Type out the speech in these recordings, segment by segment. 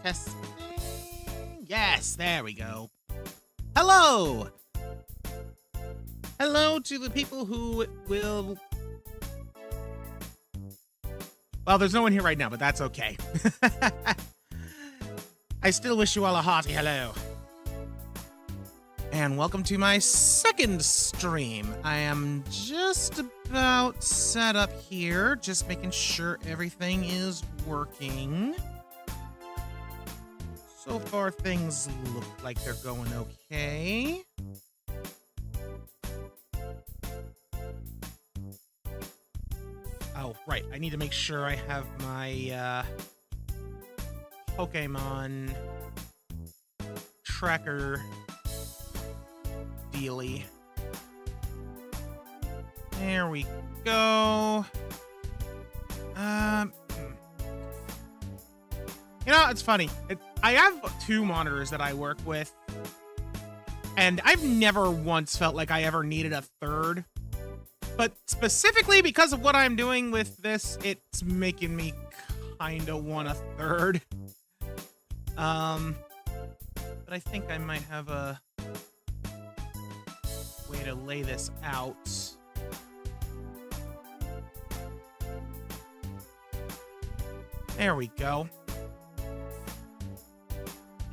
Testing. Yes, there we go. Hello! Hello to the people who will... Well, there's no one here right now, but that's okay. I still wish you all a hearty hello. And welcome to my second stream. I am just about set up here, just making sure everything is working. So far, things look like they're going okay. Oh, right. I need to make sure I have my Pokemon tracker dealie. There we go. You know, it's funny. I have two monitors that I work with, and I've never once felt like I ever needed a third. But specifically because of what I'm doing with this, it's making me kind of want a third. But I think I might have a way to lay this out. There we go.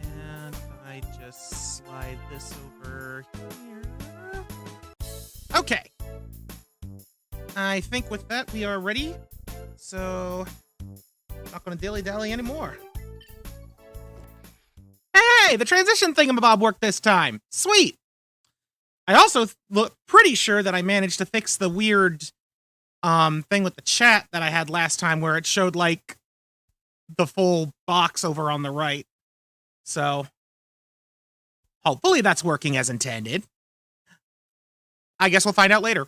And I just slide this over here. Okay. I think with that we are ready. So, not gonna dilly-dally anymore. Hey, the transition thingamabob worked this time. Sweet. I also look pretty sure that I managed to fix the weird thing with the chat that I had last time where it showed like the full box over on the right. So hopefully that's working as intended. I guess we'll find out later.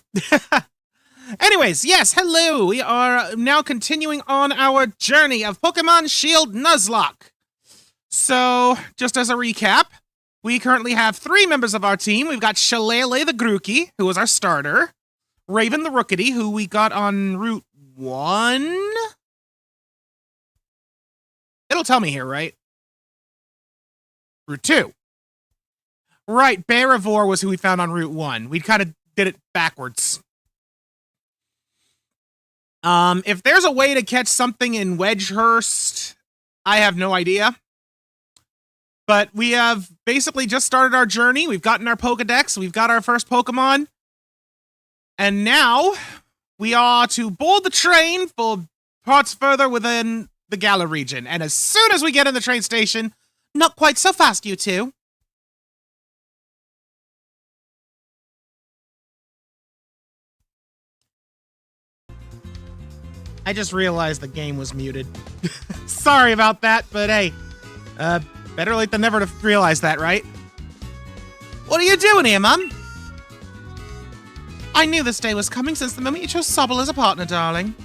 Anyways, yes, hello. We are now continuing on our journey of Pokemon Shield Nuzlocke. So, just as a recap, we currently have 3 members of our team. We've got Shillelagh the Grookey, who was our starter. Raven the Rookity, who we got on Route 1? It'll tell me here, right? Route 2. Right, Barivore was who we found on Route 1. We kind of did it backwards. If there's a way to catch something in Wedgehurst, I have no idea. But we have basically just started our journey. We've gotten our Pokedex. We've got our first Pokemon. And now we are to board the train for parts further within the Galar region. And as soon as we get in the train station, not quite so fast, you two. I just realized the game was muted. Sorry about that, but hey, better late than never to realize that, right? What are you doing here, Mum? I knew this day was coming since the moment you chose Sobble as a partner, darling.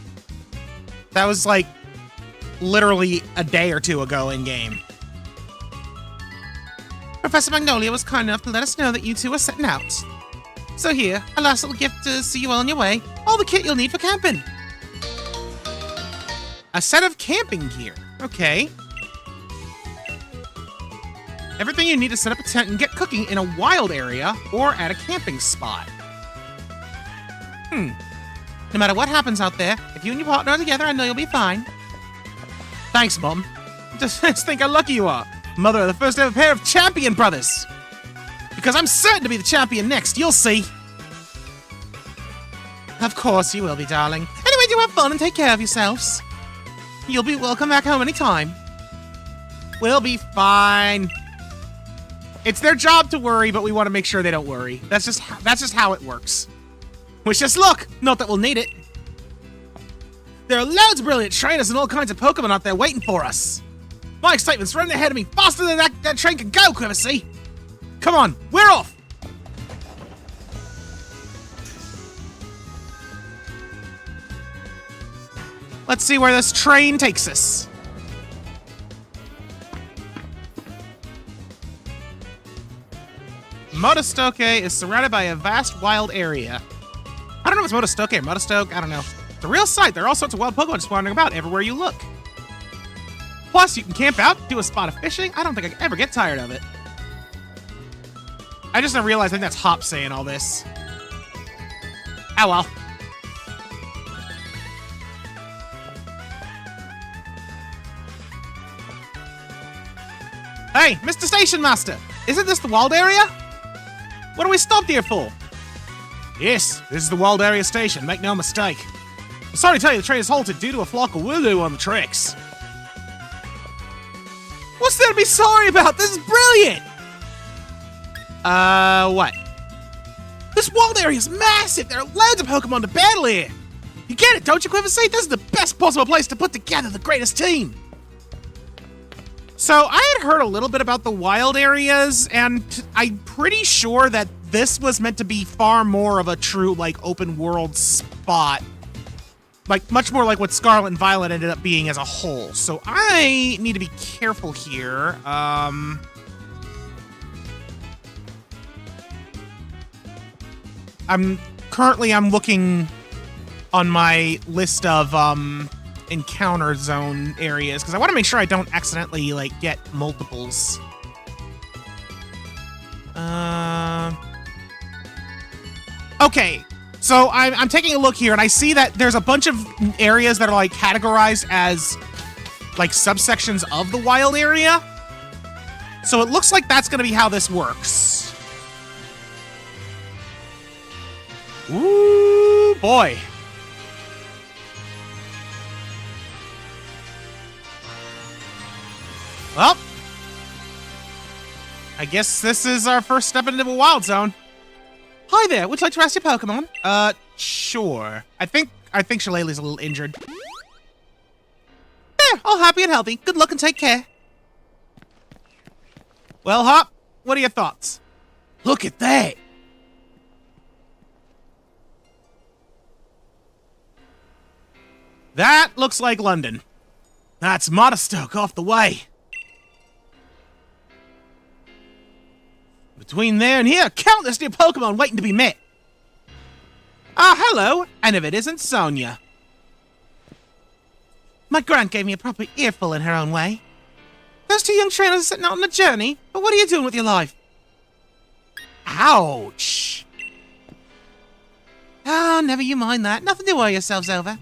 That was like literally a day or two ago in game. Professor Magnolia was kind enough to let us know that you two are setting out. So here, a last little gift to see you well on your way. All the kit you'll need for camping. A set of camping gear. Okay. Everything you need to set up a tent and get cooking in a wild area or at a camping spot. No matter what happens out there, if you and your partner are together, I know you'll be fine. Thanks, Mom. Just think how lucky you are. Mother of the first ever pair of champion brothers. Because I'm certain to be the champion next, you'll see. Of course you will be, darling. Anyway, do have fun and take care of yourselves. You'll be welcome back home anytime. We'll be fine. It's their job to worry, but we want to make sure they don't worry. That's just how it works. Wish us luck. Not that we'll need it. There are loads of brilliant trainers and all kinds of Pokemon out there waiting for us. My excitement's running ahead of me faster than that train can go, Quivercy. Come on, we're off. Let's see where this train takes us. Motostoke is surrounded by a vast wild area. I don't know if it's Motostoke or Motostoke, I don't know. It's a real sight. There are all sorts of wild Pokemon just wandering about everywhere you look. Plus, you can camp out, do a spot of fishing. I don't think I can ever get tired of it. I just didn't realize, I think that's Hop saying all this. Oh well. Hey, Mr. Station Master! Isn't this the wild area? What are we stopped here for? Yes, this is the wild area station, make no mistake. I'm sorry to tell you the train is halted due to a flock of willow on the tracks. What's there to be sorry about? This is brilliant! What? This wild area is massive! There are loads of Pokemon to battle here! You get it, don't you, Quiverseed? This is the best possible place to put together the greatest team! So, I had heard a little bit about the wild areas, and I'm pretty sure that this was meant to be far more of a true, like, open world spot. Like, much more like what Scarlet and Violet ended up being as a whole. So, I need to be careful here. I'm looking on my list of, encounter zone areas, because I want to make sure I don't accidentally, like, get multiples. Okay, so I'm taking a look here, and I see that there's a bunch of areas that are, like, categorized as, like, subsections of the wild area. So it looks like that's going to be how this works. Ooh, boy. Well, I guess this is our first step into a wild zone. Hi there, would you like to rest your Pokemon? Sure. I think Shillelagh's a little injured. There, all happy and healthy. Good luck and take care. Well, Hop, what are your thoughts? Look at that. That looks like London. That's Modestoke off the way. Between there and here, countless new Pokemon waiting to be met. Ah, hello, and if it isn't Sonia. My grunt gave me a proper earful in her own way. Those two young trainers are setting out on a journey, but what are you doing with your life? Ouch. Ah, never you mind that. Nothing to worry yourselves over.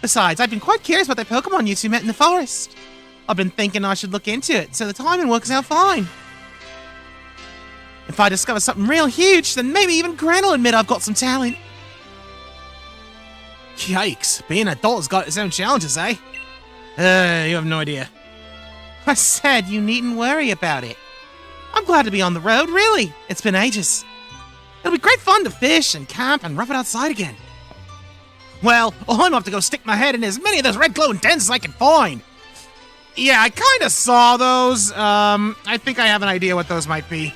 Besides, I've been quite curious about that Pokemon you two met in the forest. I've been thinking I should look into it, so the timing works out fine. If I discover something real huge, then maybe even Gran will admit I've got some talent. Yikes, being an adult has got its own challenges, eh? You have no idea. I said you needn't worry about it. I'm glad to be on the road, really. It's been ages. It'll be great fun to fish and camp and rough it outside again. Well, I'm off to go stick my head in as many of those red glowing dens as I can find. Yeah, I kind of saw those. I think I have an idea what those might be.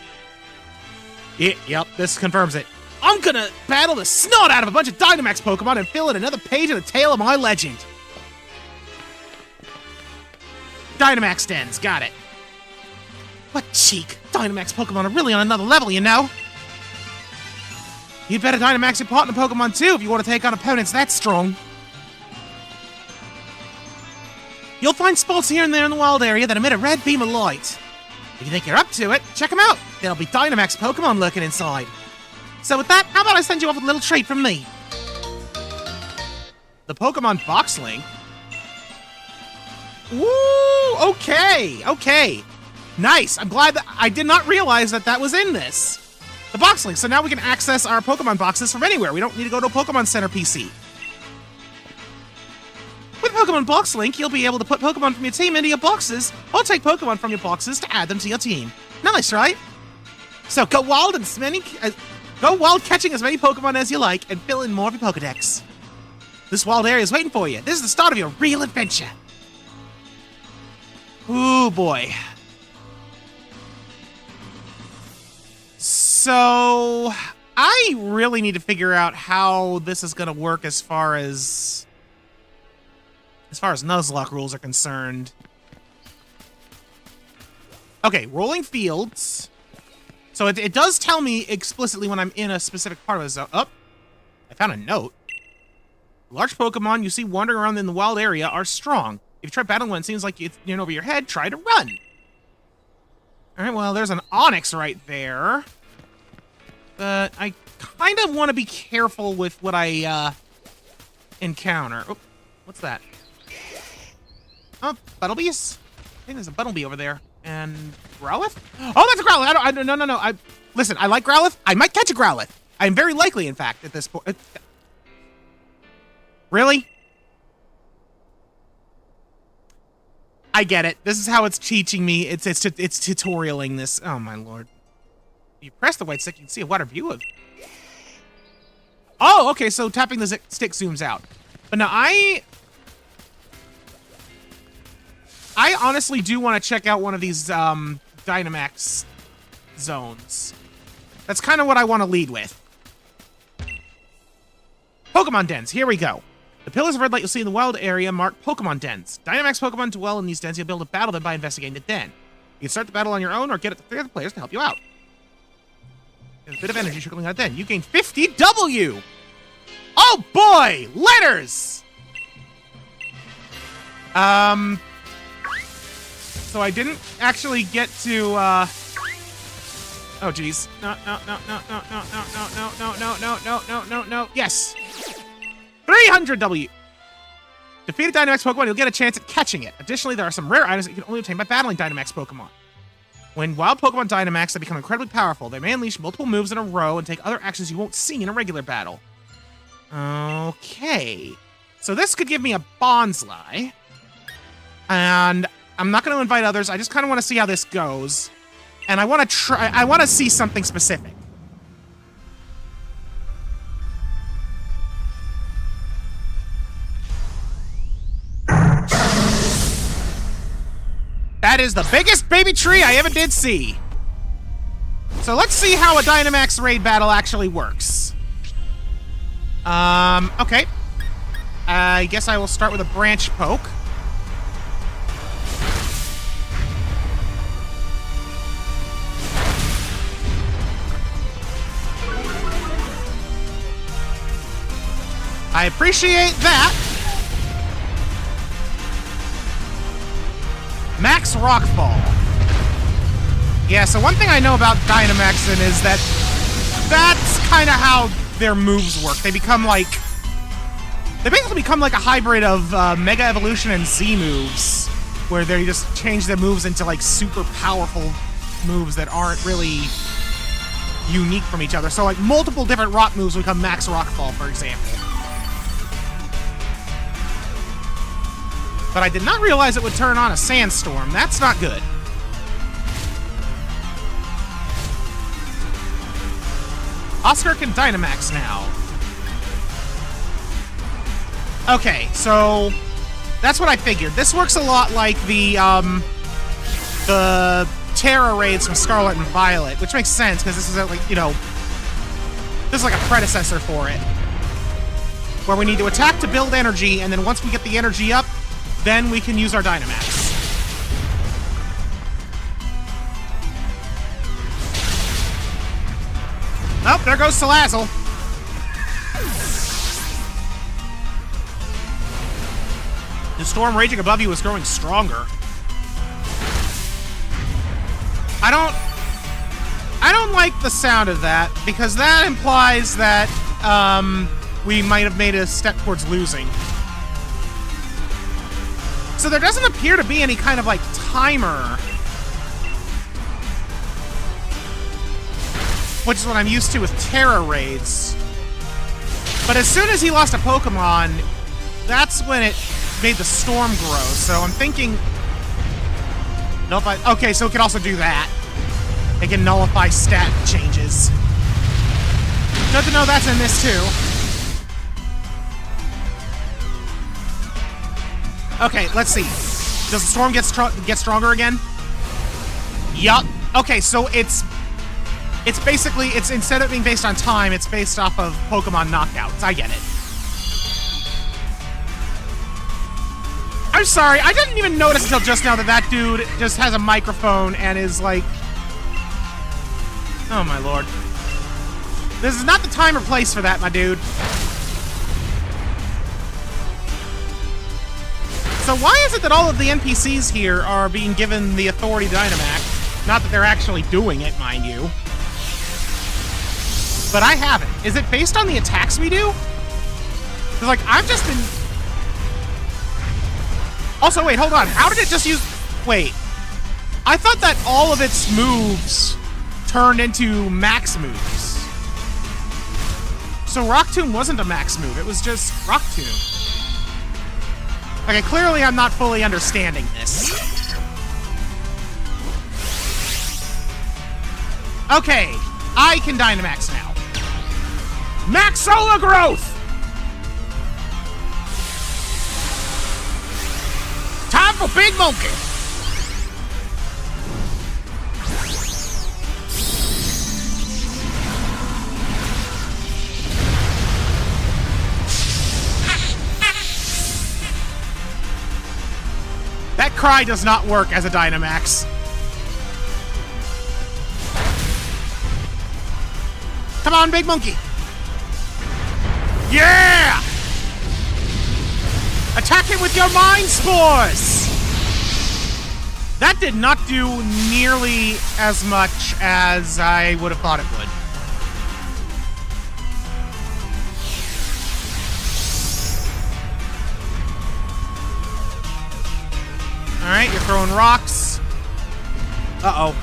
Yep, this confirms it. I'm gonna battle the snot out of a bunch of Dynamax Pokemon and fill in another page in the tale of my legend. Dynamax dens, got it. What cheek. Dynamax Pokemon are really on another level, you know. You'd better Dynamax your partner Pokemon too if you want to take on opponents that strong. You'll find spots here and there in the wild area that emit a red beam of light. If you think you're up to it, check them out. There'll be Dynamax Pokemon lurking inside. So with that, how about I send you off with a little treat from me? The Pokemon box link? Woo! Okay. Nice. I'm glad that I did not realize that that was in this. The box link. So now we can access our Pokemon boxes from anywhere. We don't need to go to a Pokemon Center PC. With Pokemon Box Link, you'll be able to put Pokemon from your team into your boxes, or take Pokemon from your boxes to add them to your team. Nice, right? So go wild catching as many Pokemon as you like, and fill in more of your Pokedex. This wild area is waiting for you. This is the start of your real adventure. Ooh, boy. So, I really need to figure out how this is going to work as far as Nuzlocke rules are concerned. Okay, rolling fields. So it does tell me explicitly when I'm in a specific part of a zone. Oh, I found a note. Large Pokemon you see wandering around in the wild area are strong. If you try battling one, it seems like it's near over your head, try to run. Alright, well, there's an onyx right there. But I kind of want to be careful with what I, encounter. Oh, what's that? Oh, Buttlebees? I think there's a Buttlebee over there. And Growlithe? Oh, that's a Growlithe! No. Listen, I like Growlithe. I might catch a Growlithe. I'm very likely, in fact, at this point. Really? I get it. This is how it's teaching me. It's tutorialing this. Oh, my lord. You press the white stick, you can see a wider view of... Oh, okay, so tapping the stick zooms out. But now I honestly do want to check out one of these Dynamax zones. That's kind of what I want to lead with. Pokemon dens, here we go. The pillars of red light you'll see in the wild area mark Pokemon dens. Dynamax Pokemon dwell in these dens. You'll be able to battle them by investigating the den. You can start the battle on your own or get it to 3 other players to help you out. There's a bit of energy trickling out then. You gain 50 W! Oh boy! Letters! So I didn't actually get to, oh geez. No. Yes! 300 W! Defeat a Dynamax Pokemon, you'll get a chance at catching it. Additionally, there are some rare items that you can only obtain by battling Dynamax Pokemon. When wild Pokemon Dynamax, they become incredibly powerful. They may unleash multiple moves in a row and take other actions you won't see in a regular battle. Okay. So this could give me a Bonsly. And I'm not going to invite others. I just kind of want to see how this goes. And I want to see something specific. That is the biggest baby tree I ever did see. So let's see how a Dynamax raid battle actually works. Okay. I guess I will start with a branch poke. I appreciate that. Max Rockfall. Yeah, so one thing I know about Dynamaxing is that that's kind of how their moves work. They become like... They basically become like a hybrid of Mega Evolution and Z moves, where they just change their moves into like super powerful moves that aren't really unique from each other. So like multiple different rock moves become Max Rockfall, for example. But I did not realize it would turn on a Sandstorm. That's not good. Oscar can Dynamax now. Okay, so that's what I figured. This works a lot like the Terra raids from Scarlet and Violet, which makes sense because this is like, you know, this is like a predecessor for it, where we need to attack to build energy, and then once we get the energy up, then we can use our Dynamax. Oh, there goes Salazzle. The storm raging above you is growing stronger. I don't like the sound of that, because that implies that we might have made a step towards losing. So there doesn't appear to be any kind of like timer, which is what I'm used to with Terra raids. But as soon as he lost a Pokemon, that's when it made the storm grow. So I'm thinking, okay, so it can also do that. It can nullify stat changes. Good to know that's in this too. Okay, let's see. Does the storm get stronger again? Yup. Okay, so it's basically, instead of being based on time, it's based off of Pokemon knockouts. I get it. I'm sorry, I didn't even notice until just now that that dude just has a microphone and is like... Oh my lord. This is not the time or place for that, my dude. So why is it that all of the NPCs here are being given the authority to Dynamax? Not that they're actually doing it, mind you. But I haven't. Is it based on the attacks we do? Because, like, I've just been... Also, wait, hold on. How did it just use... Wait. I thought that all of its moves turned into max moves. So Rock Tomb wasn't a max move. It was just Rock Tomb. Okay, clearly I'm not fully understanding this. Okay, I can Dynamax now. Max Solar Growth! Time for Big Monkey! That cry does not work as a Dynamax. Come on, Big Monkey. Yeah! Attack him with your Mind Spores! That did not do nearly as much as I would have thought it would. Alright, you're throwing rocks. Uh-oh.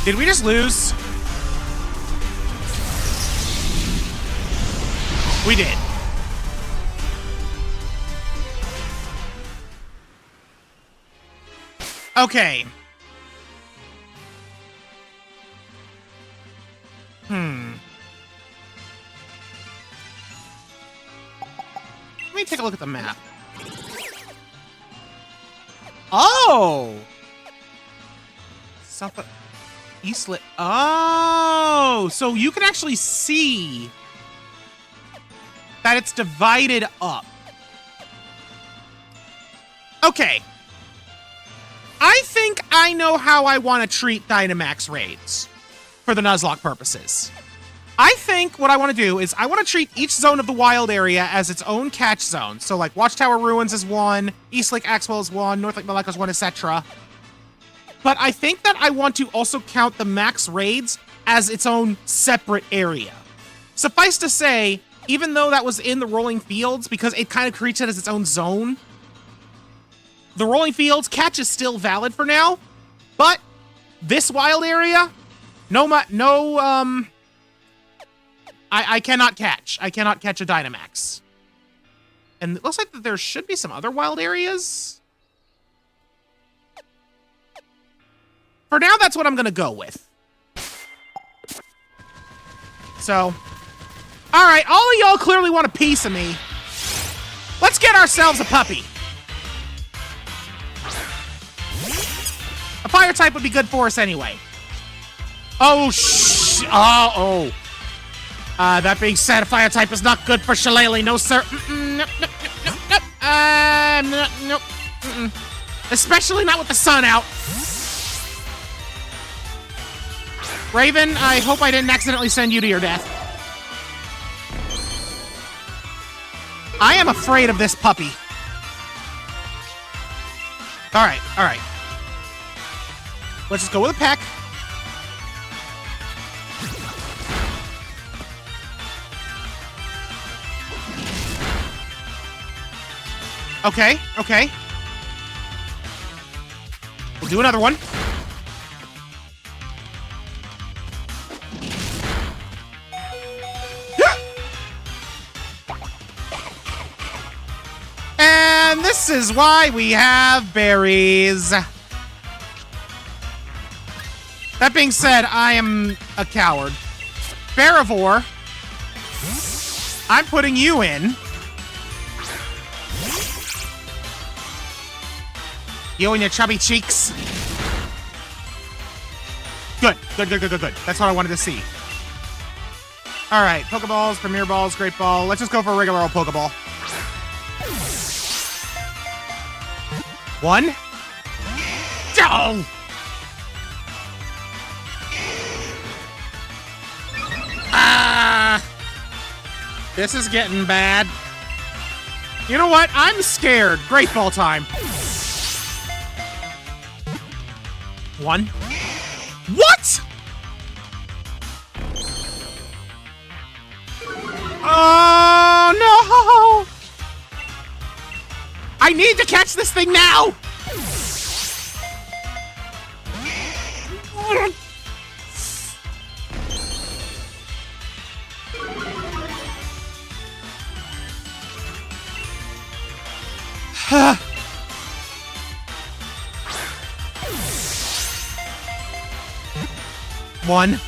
Did we just lose? We did. Okay. Let me take a look at the map. Oh! South Eastlet. Oh! So you can actually see that it's divided up. Okay. I think I know how I want to treat Dynamax raids for the Nuzlocke purposes. I think what I want to do is I want to treat each zone of the wild area as its own catch zone. So, like, Watchtower Ruins is one, East Lake Axwell is one, North Lake Malacca is one, etc. But I think that I want to also count the max raids as its own separate area. Suffice to say, even though that was in the Rolling Fields, because it kind of treats it as its own zone, the Rolling Fields catch is still valid for now, but this wild area, I cannot catch. I cannot catch a Dynamax. And it looks like that there should be some other wild areas. For now, that's what I'm going to go with. So, all right, all of y'all clearly want a piece of me. Let's get ourselves a puppy. A fire type would be good for us anyway. Oh, that being said, a fire type is not good for Shillelagh. No, sir. Nope. Nope. Especially not with the sun out. Raven, I hope I didn't accidentally send you to your death. I am afraid of this puppy. All right. Let's just go with a peck. Okay. We'll do another one. And this is why we have berries. That being said, I am a coward. Barivore, I'm putting you in. You and your chubby cheeks. Good. That's what I wanted to see. All right, Pokeballs, Premier Balls, Great Ball. Let's just go for a regular old Pokeball. One. Oh! This is getting bad. You know what? I'm scared. Great ball time. 1. What? Oh, no! I need to catch this thing now! One,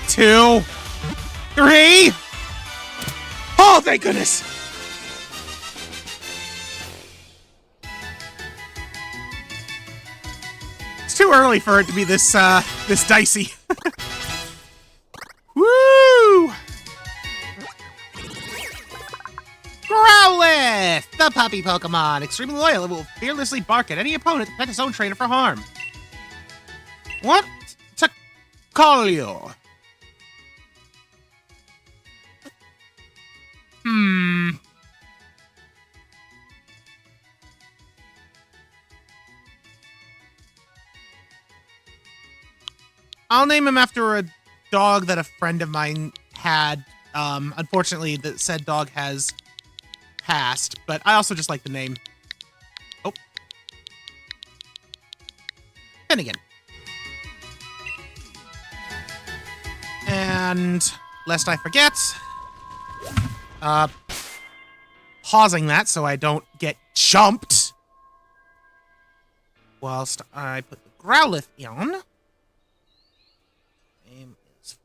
2, 3. Oh, thank goodness. It's too early for it to be this dicey. Woo! Growlithe, the puppy Pokemon, extremely loyal. It will fearlessly bark at any opponent to protect its own trainer from harm. What to call you? I'll name him after a dog that a friend of mine had. Unfortunately, the said dog has passed, but I also just like the name. Oh. Finnegan. And lest I forget, pausing that so I don't get jumped whilst I put the Growlithe on. Name is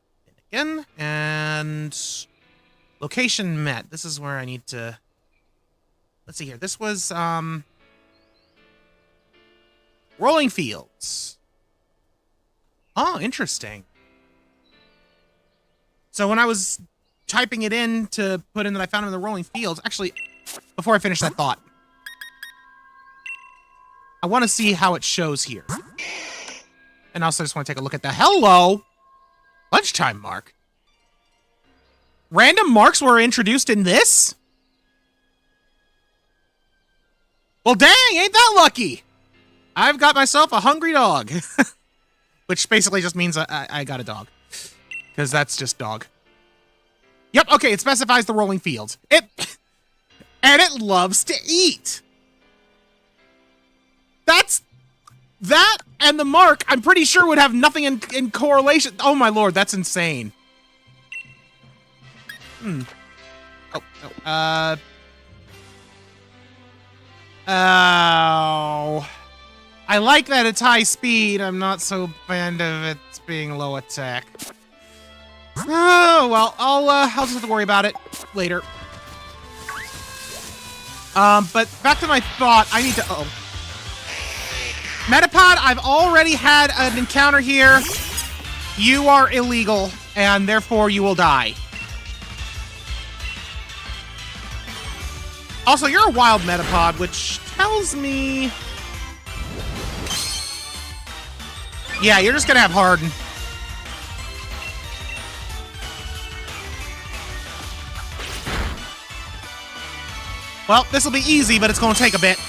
Finnegan, and location met. This is where I need to. Let's see here. This was Rolling Fields. Oh, interesting. So when I was typing it in to put in that I found him in the Rolling Fields, actually, before I finish that thought, I want to see how it shows here. And also just want to take a look at the hello lunchtime mark. Random marks were introduced in this? Well, dang, ain't that lucky? I've got myself a hungry dog. Which basically just means I got a dog. Because that's just dog. Yep, okay, it specifies the Rolling Fields. And it loves to eat. That and the mark, I'm pretty sure would have nothing in correlation. Oh my lord, that's insane. Oh. I like that it's high speed. I'm not so fan of it being low attack. Oh, well, I'll just have to worry about it later. But back to my thought, I need to... Uh-oh. Metapod, I've already had an encounter here. You are illegal, and therefore you will die. Also, you're a wild Metapod, which tells me... Yeah, you're just gonna have Harden. Well, this will be easy, but it's gonna take a bit.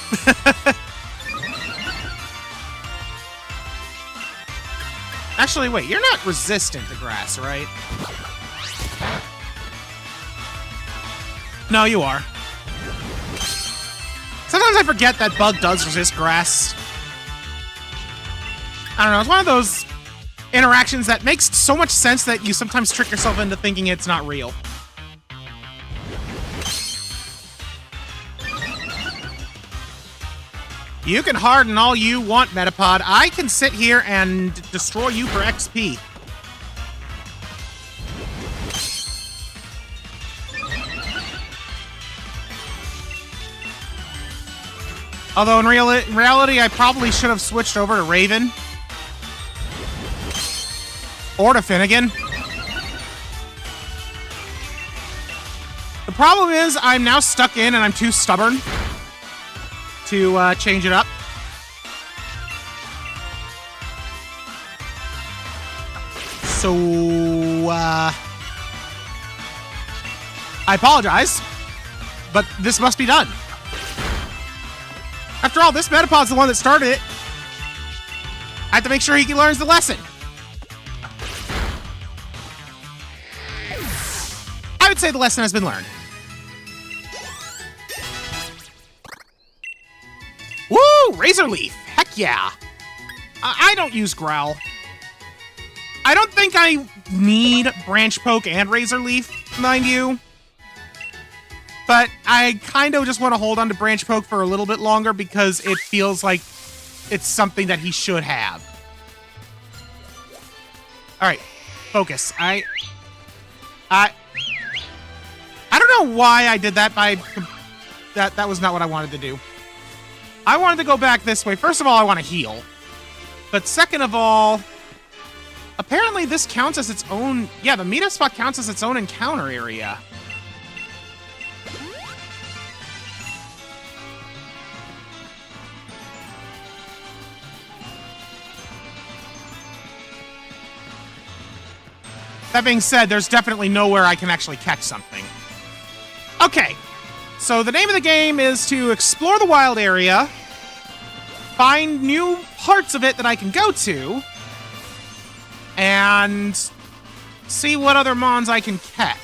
Actually, wait, you're not resistant to grass, right? No, you are. Sometimes I forget that bug does resist grass. I don't know, it's one of those interactions that makes so much sense that you sometimes trick yourself into thinking it's not real. You can harden all you want, Metapod. I can sit here and destroy you for XP. Although in reality, I probably should have switched over to Raven. Or to Finnegan. The problem is, I'm now stuck in and I'm too stubborn to change it up. So, I apologize, but this must be done. After all, this Metapod's the one that started it. I have to make sure he learns the lesson. I would say the lesson has been learned. Woo! Razor Leaf. Heck yeah. I don't use Growl. I don't think I need Branch Poke and Razor Leaf, mind you. But I kind of just want to hold on to Branch Poke for a little bit longer because it feels like it's something that he should have. All right, focus. I don't know why I did that. That was not what I wanted to do. I wanted to go back this way. First of all, I want to heal. But second of all, apparently this counts as its own... Yeah, the meetup spot counts as its own encounter area. That being said, there's definitely nowhere I can actually catch something. Okay, so the name of the game is to explore the wild area, find new parts of it that I can go to, and see what other mons I can catch.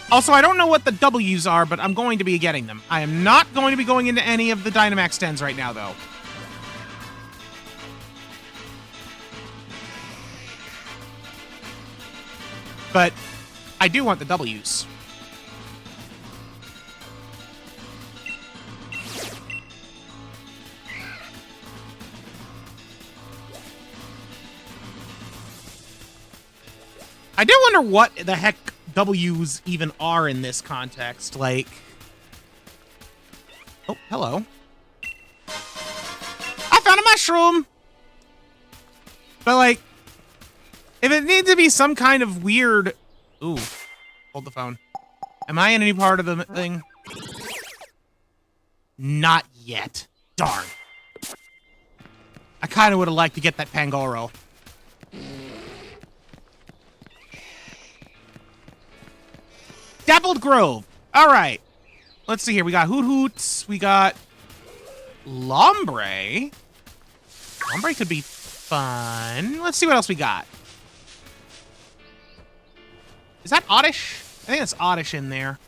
Also, I don't know what the W's are, but I'm going to be getting them. I am not going to be going into any of the Dynamax dens right now, though. But I do want the W's. I do wonder what the heck W's even are in this context. Like... Oh, hello. I found a mushroom! But, like... If it needs to be some kind of weird... Ooh. Hold the phone. Am I in any part of the thing? Not yet. Darn. I kind of would have liked to get that Pangoro. Dappled Grove. All right. Let's see here. We got Hoot Hoots. We got Lombre. Lombre could be fun. Let's see what else we got. Is that Oddish? I think that's Oddish in there.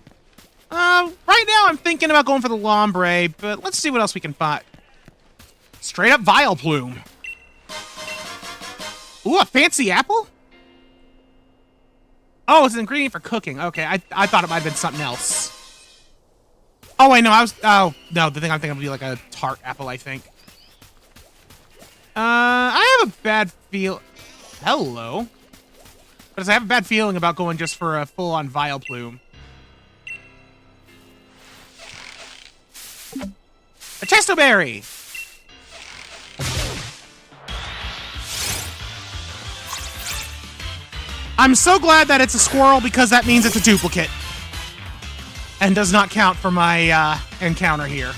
Right now I'm thinking about going for the Lombre, but let's see what else we can find. Straight up Vileplume. Ooh, a fancy apple? Oh, it's an ingredient for cooking. Okay, I thought it might have been something else. Oh, wait, no, oh, no, the thing I'm thinking would be like a tart apple, I think. I have a bad feel... Hello. But I have a bad feeling about going just for a full-on Vileplume. A Chestoberry! I'm so glad that it's a squirrel because that means it's a duplicate. And does not count for my encounter here.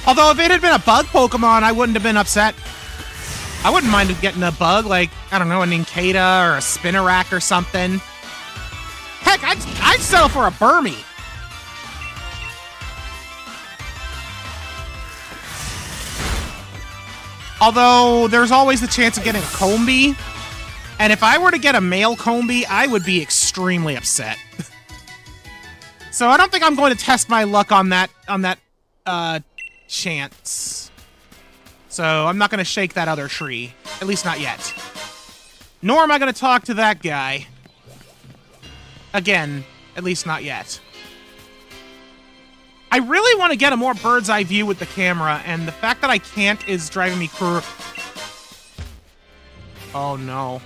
Although if it had been a bug Pokemon, I wouldn't have been upset. I wouldn't mind getting a bug, like, I don't know, a Nincada or a Spinarak or something. Heck, I'd settle for a Burmy. Although, there's always the chance of getting a Combee. And if I were to get a male Combee, I would be extremely upset. So I don't think I'm going to test my luck on that, chance. So I'm not going to shake that other tree. At least not yet. Nor am I going to talk to that guy. Again, at least not yet. I really want to get a more bird's eye view with the camera, and the fact that I can't is driving me crazy. Oh no.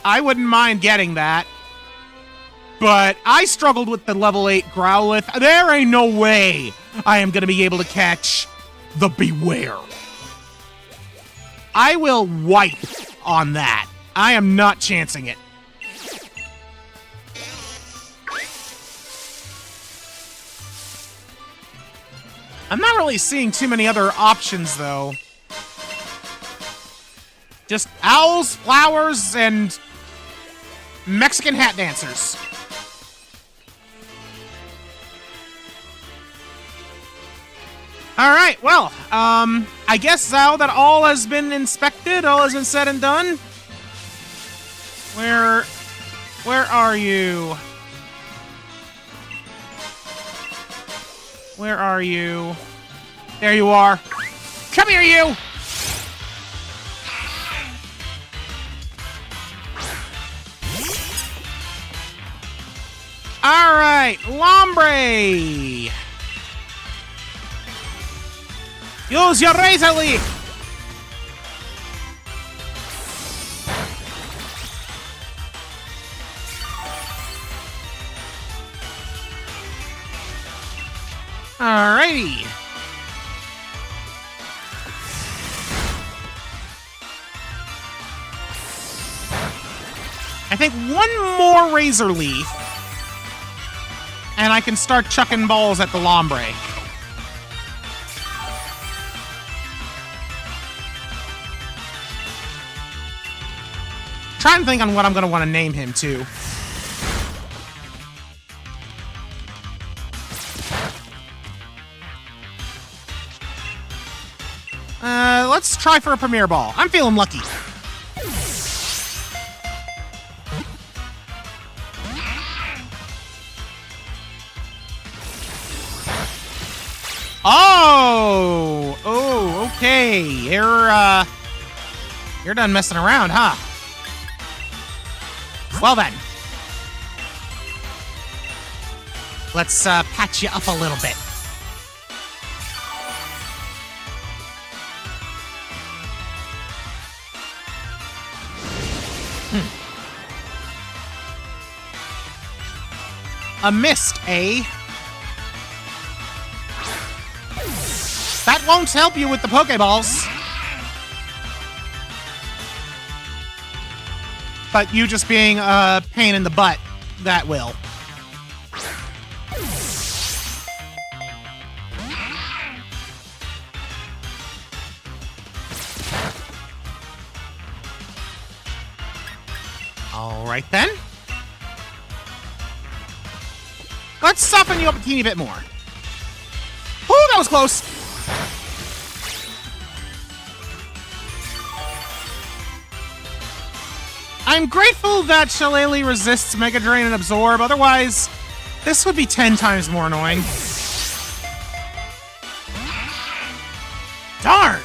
I wouldn't mind getting that. But I struggled with the level 8 Growlithe. There ain't no way I am going to be able to catch the Beware. I will wipe on that. I am not chancing it. I'm not really seeing too many other options, though. Just owls, flowers, and Mexican hat dancers. Alright, well, I guess now that all has been inspected, all has been said and done. Where are you? Where are you? There you are. Come here, you! Alright, Lombre! Use your razor leaf! Alrighty. I think one more razor leaf, and I can start chucking balls at the Lombre. Trying to think on what I'm going to want to name him, too. Let's try for a Premier Ball. I'm feeling lucky. Oh, okay. You're done messing around, huh? Well then. Let's patch you up a little bit. A mist, eh? That won't help you with the Pokeballs. But you just being a pain in the butt, that will. All right, then. Let's soften you up a teeny bit more. Ooh, that was close. I'm grateful that Shillelagh resists Mega Drain and Absorb, otherwise, this would be 10 times more annoying. Darn!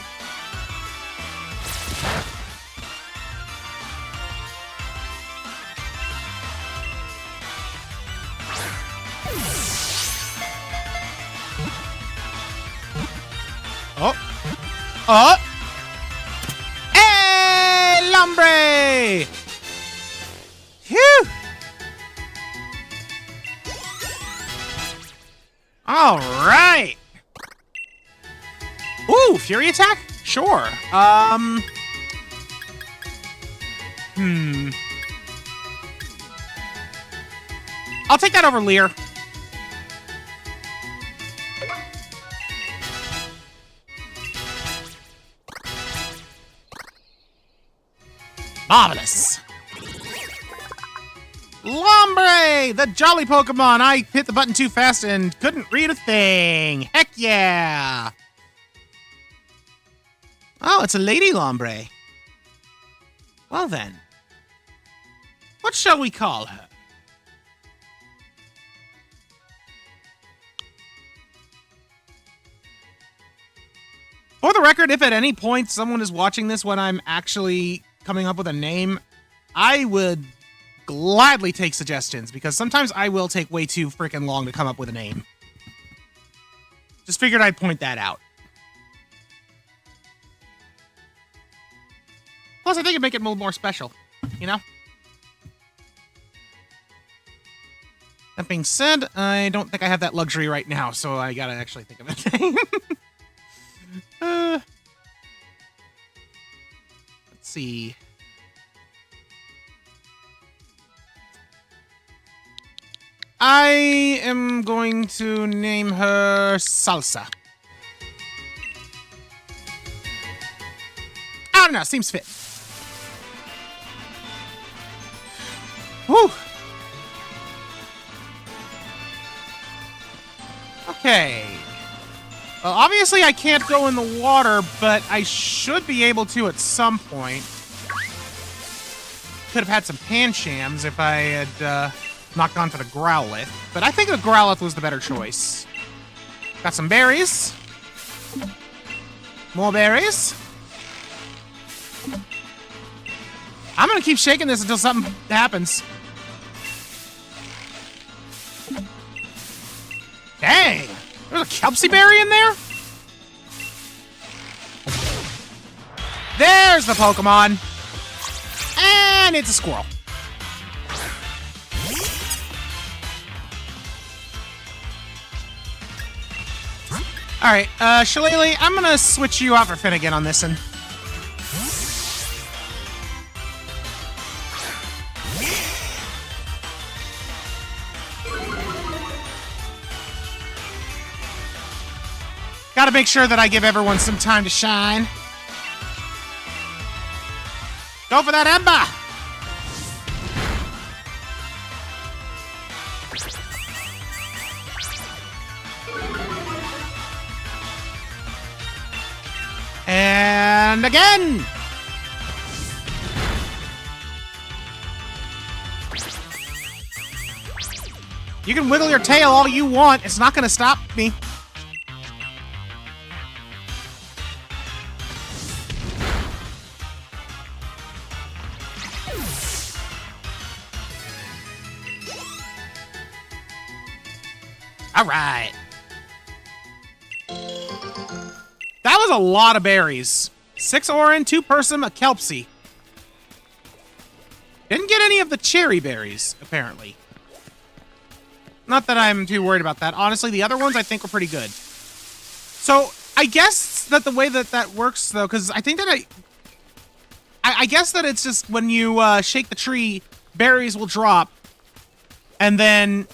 Oh! Hey, Lombre! Phew! All right. Ooh, Fury Attack? Sure. I'll take that over Leer. Marvelous. Lombre, the jolly Pokemon. I hit the button too fast and couldn't read a thing. Heck yeah. Oh, it's a Lady Lombre. Well then. What shall we call her? For the record, if at any point someone is watching this when I'm actually coming up with a name, I would gladly take suggestions, because sometimes I will take way too freaking long to come up with a name. Just figured I'd point that out. Plus, I think it'd make it a little more special, you know? That being said, I don't think I have that luxury right now, so I gotta actually think of a name. Let's see. I am going to name her Salsa. don't know. Seems fit. Whew. Okay. Well, obviously I can't go in the water, but I should be able to at some point. Could have had some Panchams if I had not gone for the Growlithe. But I think the Growlithe was the better choice. Got some berries. More berries. I'm gonna keep shaking this until something happens. Dang! There's a Kelpie berry in there? There's the Pokemon! And it's a squirrel. Alright, Shillelagh, I'm gonna switch you out for Finnegan on this one. Gotta make sure that I give everyone some time to shine. Go for that Ember! And again! You can wiggle your tail all you want. It's not gonna stop me. All right. That was a lot of berries. 6 Oran, 2 Persim, a Kelpie. Didn't get any of the cherry berries, apparently. Not that I'm too worried about that. Honestly, the other ones I think were pretty good. So, I guess that the way that that works, though, because I think that I guess that it's just when you shake the tree, berries will drop. And then...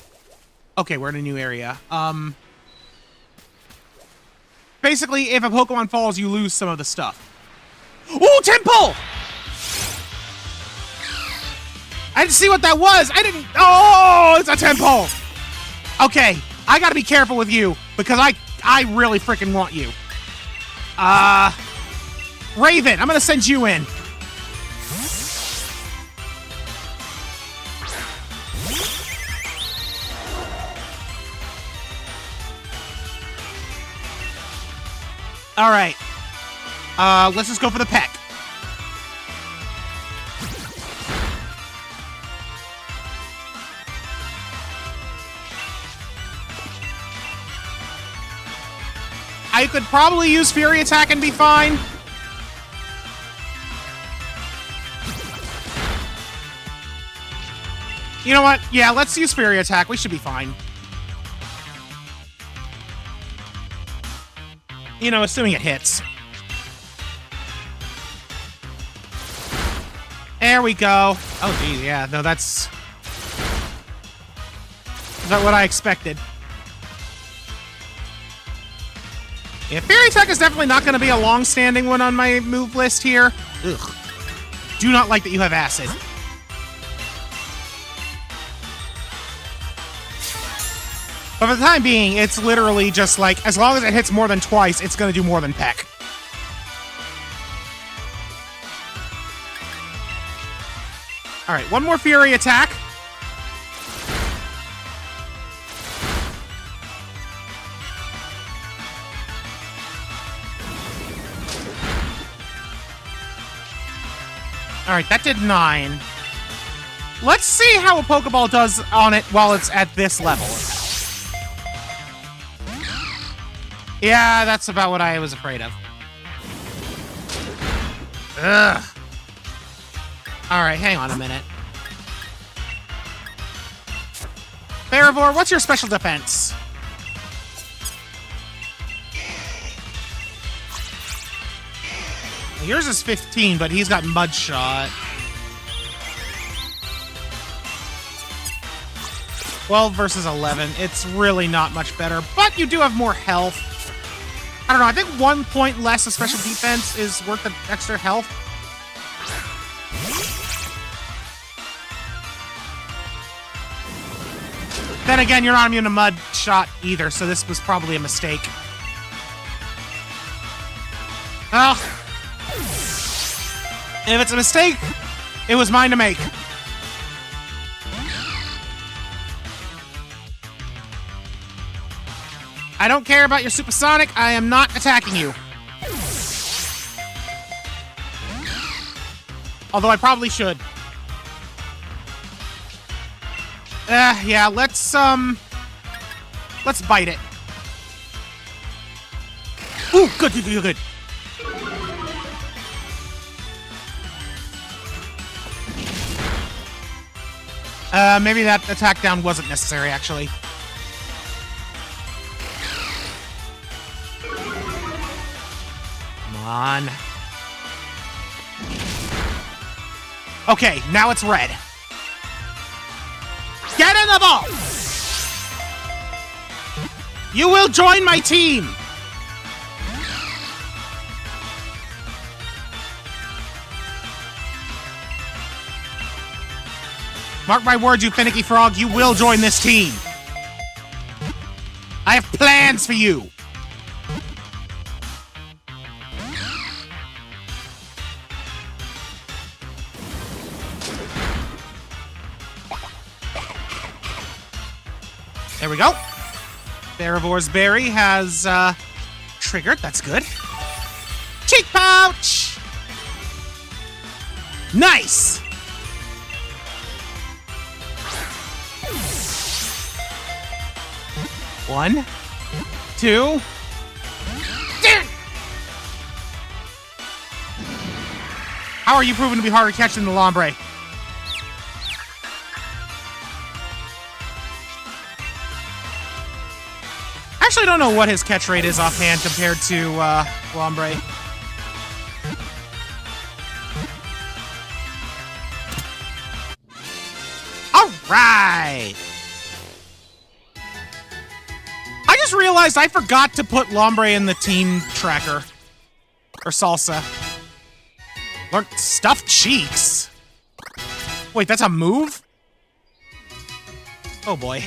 Okay, we're in a new area. Basically, if a Pokemon falls, you lose some of the stuff. Ooh, Temple! I didn't see what that was. I didn't... Oh, it's a Temple! Okay, I gotta be careful with you, because I really freaking want you. Raven, I'm gonna send you in. All right. Let's just go for the peck. I could probably use Fury Attack and be fine. You know what? Yeah, let's use Fury Attack. We should be fine. You know, assuming it hits. There we go. Oh, geez, yeah. No, that's... not what I expected. Yeah, Fairy Tech is definitely not going to be a long-standing one on my move list here. Ugh. Do not like that you have Acid. But for the time being, it's literally just like, as long as it hits more than twice, it's going to do more than Peck. Alright, one more Fury Attack. Alright, that did 9. Let's see how a Pokeball does on it while it's at this level. Yeah, that's about what I was afraid of. Ugh. Alright, hang on a minute. Ferivore, what's your special defense? Yours is 15, but he's got Mud Shot. 12 versus 11. It's really not much better, but you do have more health. I don't know, I think 1 point less of special defense is worth the extra health. Then again, you're not immune to mud shot either, so this was probably a mistake. Well, if it's a mistake, it was mine to make. I don't care about your supersonic. I am not attacking you. Although I probably should. Yeah, let's bite it. Ooh, good. Maybe that attack down wasn't necessary, actually. Come on. Okay, now it's red. Get in the ball! You will join my team! Mark my words, you finicky frog, you will join this team. I have plans for you. There we go. Therivor's Berry has, triggered. That's good. Cheek pouch! Nice! One, two. How are you proven to be harder to catch than the Lombre? Actually, I don't know what his catch rate is offhand compared to Lombre. All right. I just realized I forgot to put Lombre in the team tracker. Or Salsa. Learned Stuffed Cheeks. Wait, that's a move? Oh boy.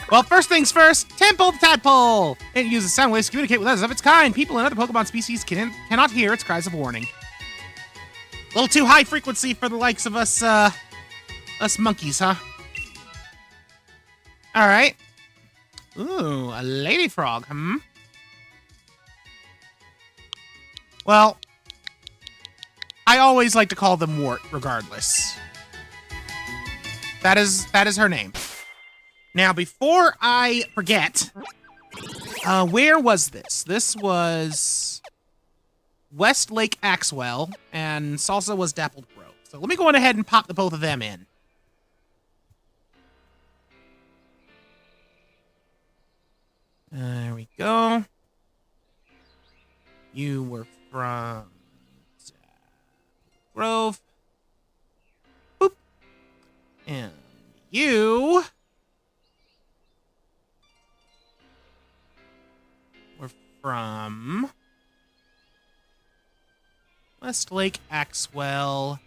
Well, first things first, Temple the Tadpole! It uses sound waves to communicate with others of its kind. People and other Pokemon species cannot hear its cries of warning. A little too high frequency for the likes of us monkeys, huh? Alright. Ooh, a lady frog, Well, I always like to call them Wart, regardless. That is her name. Now, before I forget, where was this? This was West Lake Axwell, and Salsa was Dappled Grove. So let me go on ahead and pop the both of them in. There we go. You were from Grove. Boop. And you were from West Lake Axwell.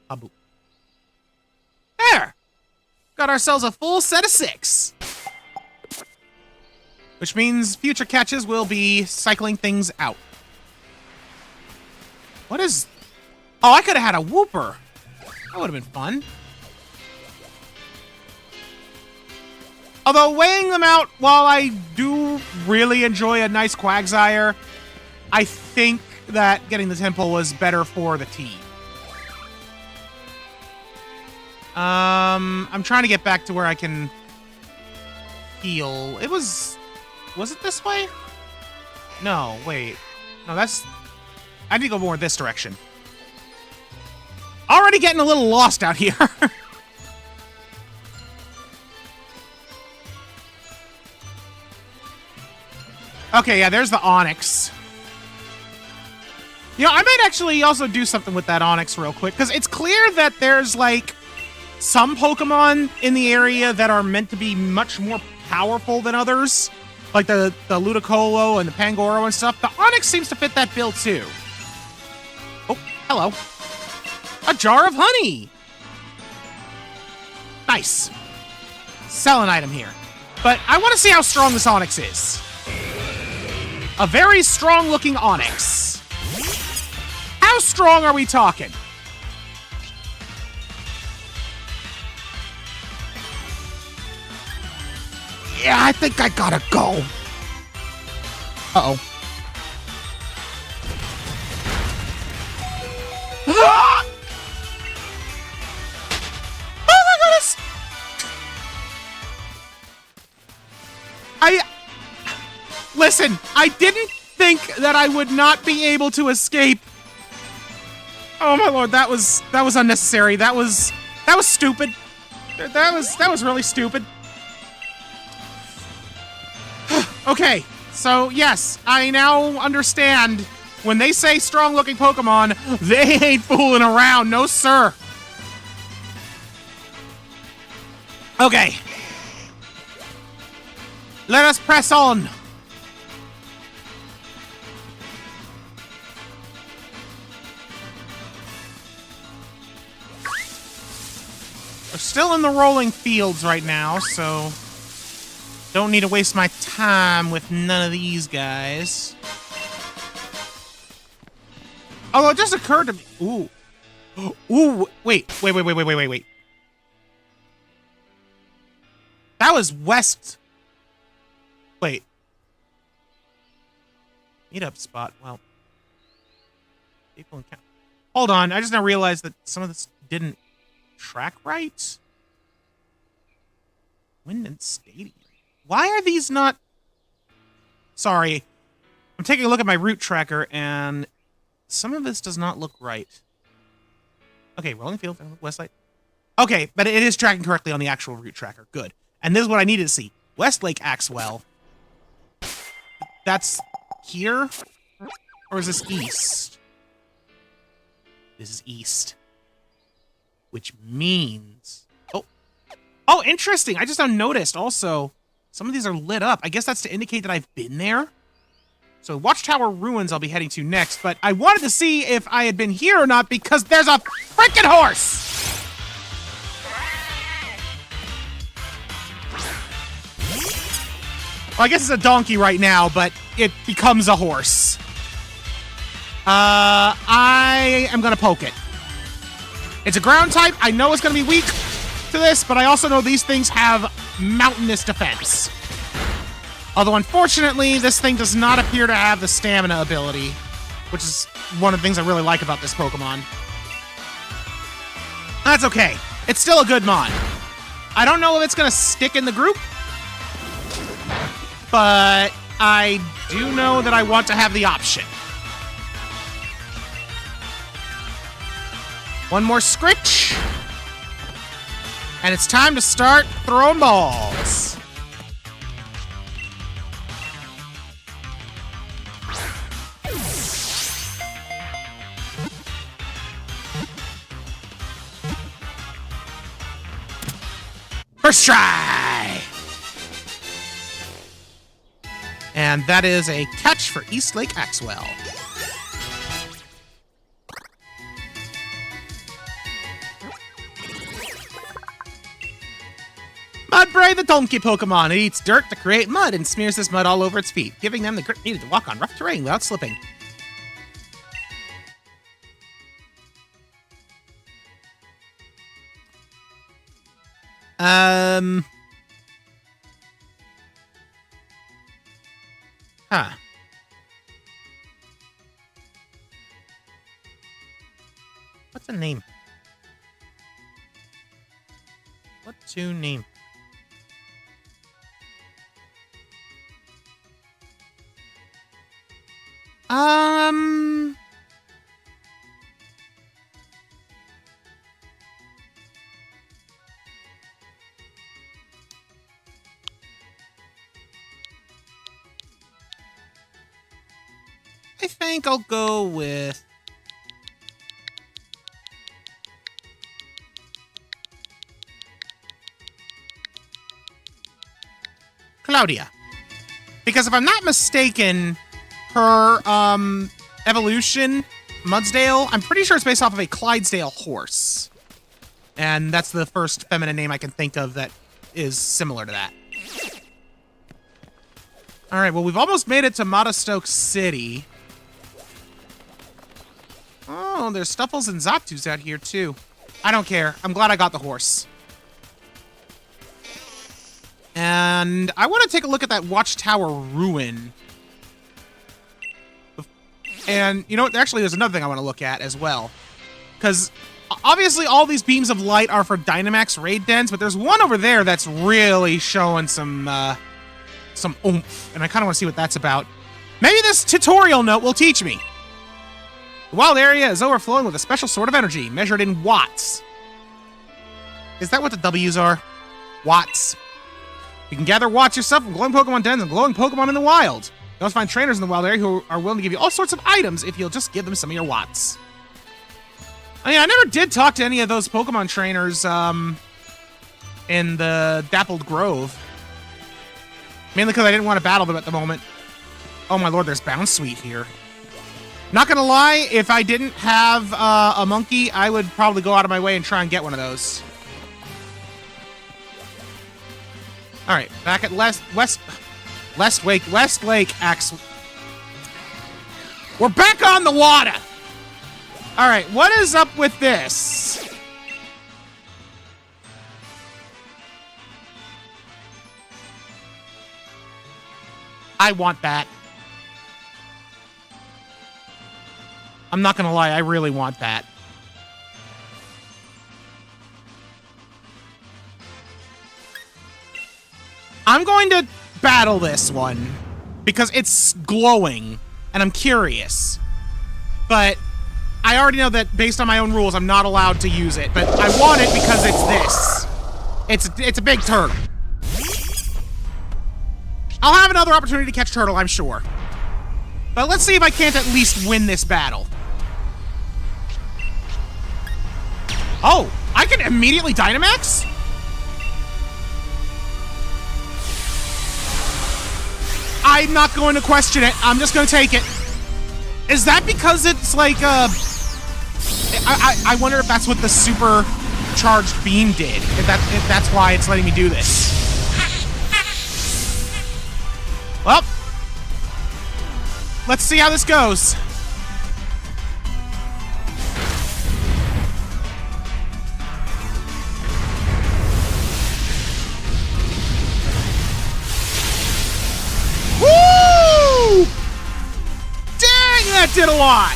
Abu. There! Got ourselves a full set of 6. Which means future catches will be cycling things out. What is... Oh, I could have had a Wooper. That would have been fun. Although, weighing them out, while I do really enjoy a nice Quagsire, I think that getting the Temple was better for the team. I'm trying to get back to where I can heal. It was... Was it this way? No, wait. No, that's... I need to go more this direction. Already getting a little lost out here. Okay, yeah, there's the Onyx. You know, I might actually also do something with that Onyx real quick, because it's clear that there's, like, some Pokemon in the area that are meant to be much more powerful than others. Like the Ludicolo and the Pangoro and stuff. The Onyx seems to fit that bill, too. Oh, hello. A jar of honey! Nice. sell an item here. But I want to see how strong this Onyx is. A very strong-looking Onyx. How strong are we talking? Yeah, I think I gotta go. Uh-oh. Ah! Oh my goodness! Listen, I didn't think that I would not be able to escape. Oh my lord, that was unnecessary. That was stupid. That was really stupid. Okay, so yes, I now understand when they say strong-looking Pokemon, they ain't fooling around, no sir. Okay. Let us press on. We're still in the rolling fields right now, so don't need to waste my time with none of these guys. Although it just occurred to me. Ooh. Ooh, wait. That was west. Wait. Meetup spot. Well. People in count. Hold on. I just now realized that some of this didn't track right. Wind Stadium. Why are these not... Sorry. I'm taking a look at my route tracker, and some of this does not look right. Okay, Rolling Field, Westlake. Okay, but it is tracking correctly on the actual route tracker. Good. And this is what I needed to see. Westlake Axwell. That's here? Or is this east? This is east. Which means... Oh, interesting. I just now noticed also some of these are lit up. I guess that's to indicate that I've been there. So Watchtower Ruins I'll be heading to next, but I wanted to see if I had been here or not because there's a freaking horse! Well, I guess it's a donkey right now, but it becomes a horse. I am gonna poke it. It's a ground type. I know it's gonna be weak to this, but I also know these things have mountainous defense. Although, unfortunately, this thing does not appear to have the stamina ability, which is one of the things I really like about this Pokemon. That's okay. It's still a good mod. I don't know if it's gonna stick in the group, but I do know that I want to have the option. One more Scritch. And it's time to start throwing balls. First try! And that is a catch for Eastlake Axwell. Mudbray, the donkey Pokemon. It eats dirt to create mud and smears this mud all over its feet, giving them the grip needed to walk on rough terrain without slipping. Huh. What's a name? What to name? I think I'll go with Claudia. Because if I'm not mistaken, her evolution, Mudsdale, I'm pretty sure it's based off of a Clydesdale horse. And that's the first feminine name I can think of that is similar to that. All right, well, we've almost made it to Motostoke City. Oh, there's Stuffles and Zapdos out here, too. I don't care. I'm glad I got the horse. And I want to take a look at that Watchtower ruin. And, you know what? Actually, there's another thing I want to look at as well. Because, obviously, all these beams of light are for Dynamax raid dens, but there's one over there that's really showing some oomph. And I kind of want to see what that's about. Maybe this tutorial note will teach me. The wild area is overflowing with a special sort of energy, measured in watts. Is that what the W's are? Watts. You can gather watts yourself from glowing Pokemon dens and glowing Pokemon in the wild. You also find trainers in the wild area who are willing to give you all sorts of items if you'll just give them some of your watts. I mean, I never did talk to any of those Pokemon trainers in the Dappled Grove. Mainly because I didn't want to battle them at the moment. Oh my lord, there's Bounce Sweet here. Not gonna lie, if I didn't have a monkey, I would probably go out of my way and try and get one of those. All right, back at Westlake Axe. We're back on the water. All right, what is up with this? I want that. I'm not gonna lie, I really want that. I'm going to battle this one because it's glowing and I'm curious. But I already know that based on my own rules, I'm not allowed to use it. But I want it because it's this. It's a big turtle. I'll have another opportunity to catch turtle, I'm sure. But let's see if I can't at least win this battle. Oh, I can immediately Dynamax? I'm not going to question it. I'm just going to take it. Is that because it's like, I wonder if that's what the supercharged beam did. If that's why it's letting me do this. Well, let's see how this goes. Woo! Dang, that did a lot.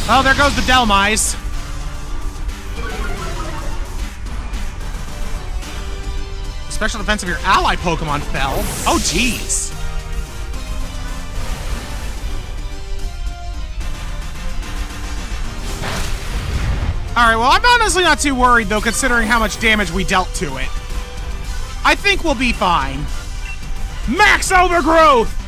Oh, there goes the Delmise. Special defense of your ally Pokemon fell. Oh, jeez. Alright, well, I'm honestly not too worried, though, considering how much damage we dealt to it. I think we'll be fine. Max Overgrowth!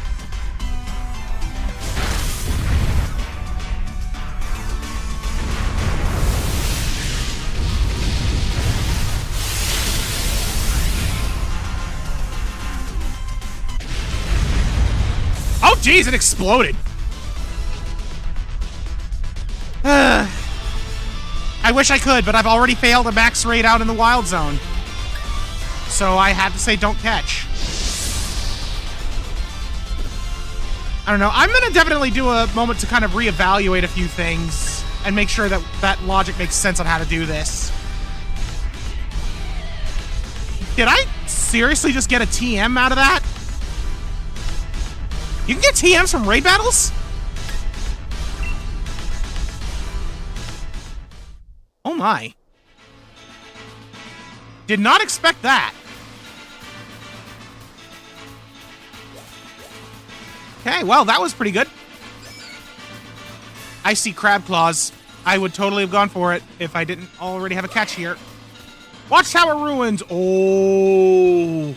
Oh, jeez, it exploded. I wish I could, but I've already failed a max raid out in the wild zone. So I had to say don't catch. I don't know. I'm going to definitely do a moment to kind of reevaluate a few things and make sure that that logic makes sense on how to do this. Did I seriously just get a TM out of that? You can get TMs from raid battles? Oh my. Did not expect that. Okay, well, that was pretty good. I see Crab Claws. I would totally have gone for it if I didn't already have a catch here. Watchtower Ruins. Oh.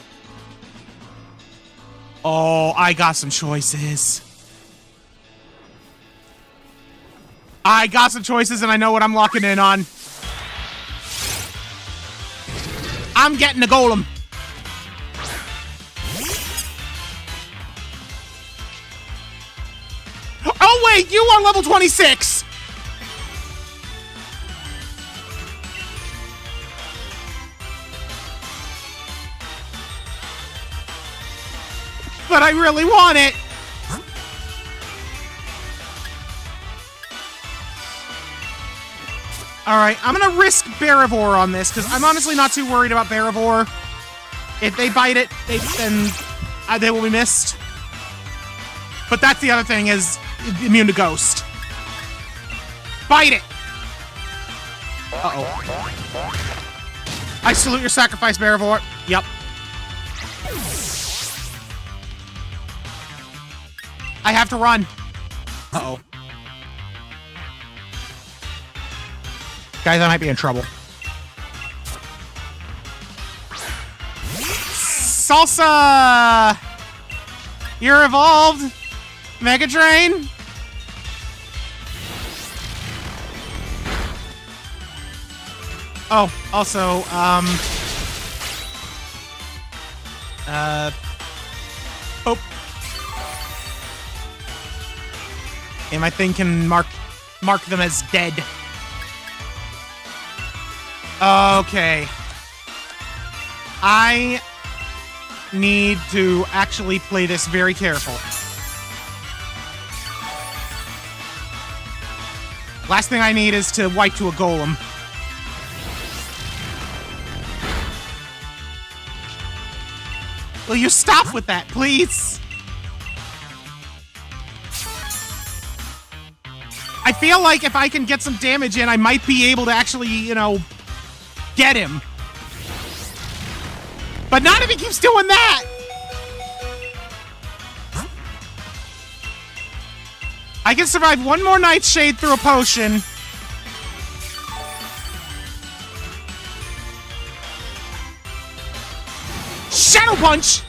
Oh, I got some choices. I got some choices and I know what I'm locking in on. I'm getting a Golem. Oh, wait, you are level 26! But I really want it! Alright, I'm gonna risk Barivore on this, because I'm honestly not too worried about Barivore. If they bite it, then they will be missed. But that's the other thing, is immune to Ghost. Bite it! Uh-oh. I salute your sacrifice, Barivore. Yep. I have to run. Uh-oh. Guys, I might be in trouble. Salsa! You're evolved! Mega Drain? Oh, also, oh. And my thing can mark them as dead. Okay. I need to actually play this very careful. Last thing I need is to wipe to a golem. Will you stop with that, please? I feel like if I can get some damage in, I might be able to actually, you know, get him. But not if he keeps doing that! I can survive one more Nightshade through a potion. Shadow Punch!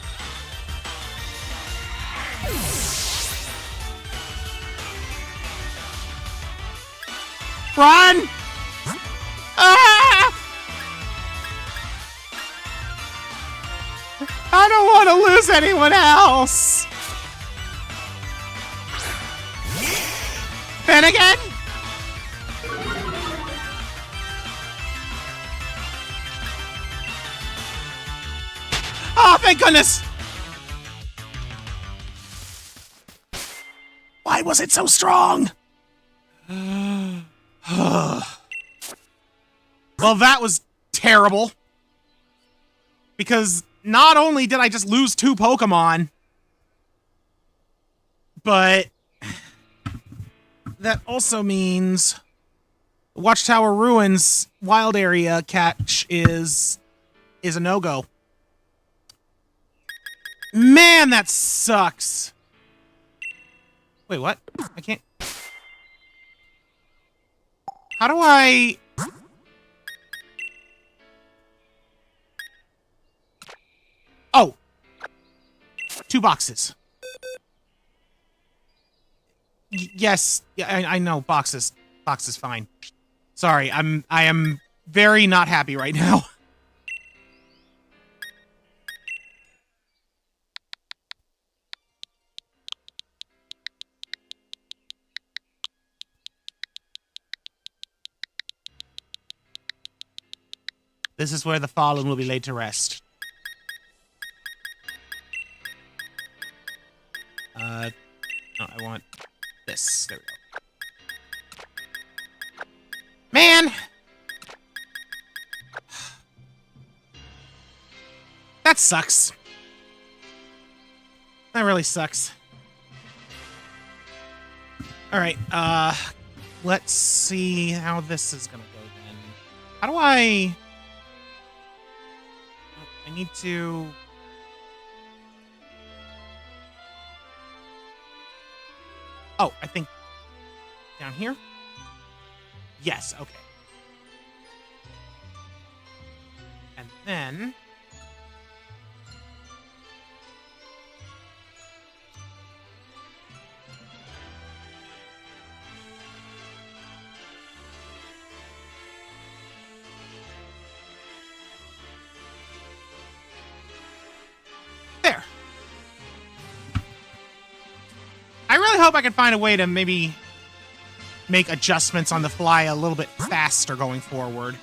Run! Ah! I don't want to lose anyone else! Then again? Oh, thank goodness! Why was it so strong? Well, that was terrible. Because not only did I just lose 2 Pokemon, but that also means Watchtower Ruins wild area catch is a no-go. Man, that sucks. Wait, what? I can't... How do I... Oh! 2 boxes. Yes, yeah, I know, boxes. Boxes, fine. Sorry, I am very not happy right now. This is where the fallen will be laid to rest. No, I want this. There we go. Man! That sucks. That really sucks. Alright, let's see how this is gonna go then. How do I need to... Oh, I think down here? Yes, okay. And then... hope I can find a way to maybe make adjustments on the fly a little bit faster going forward.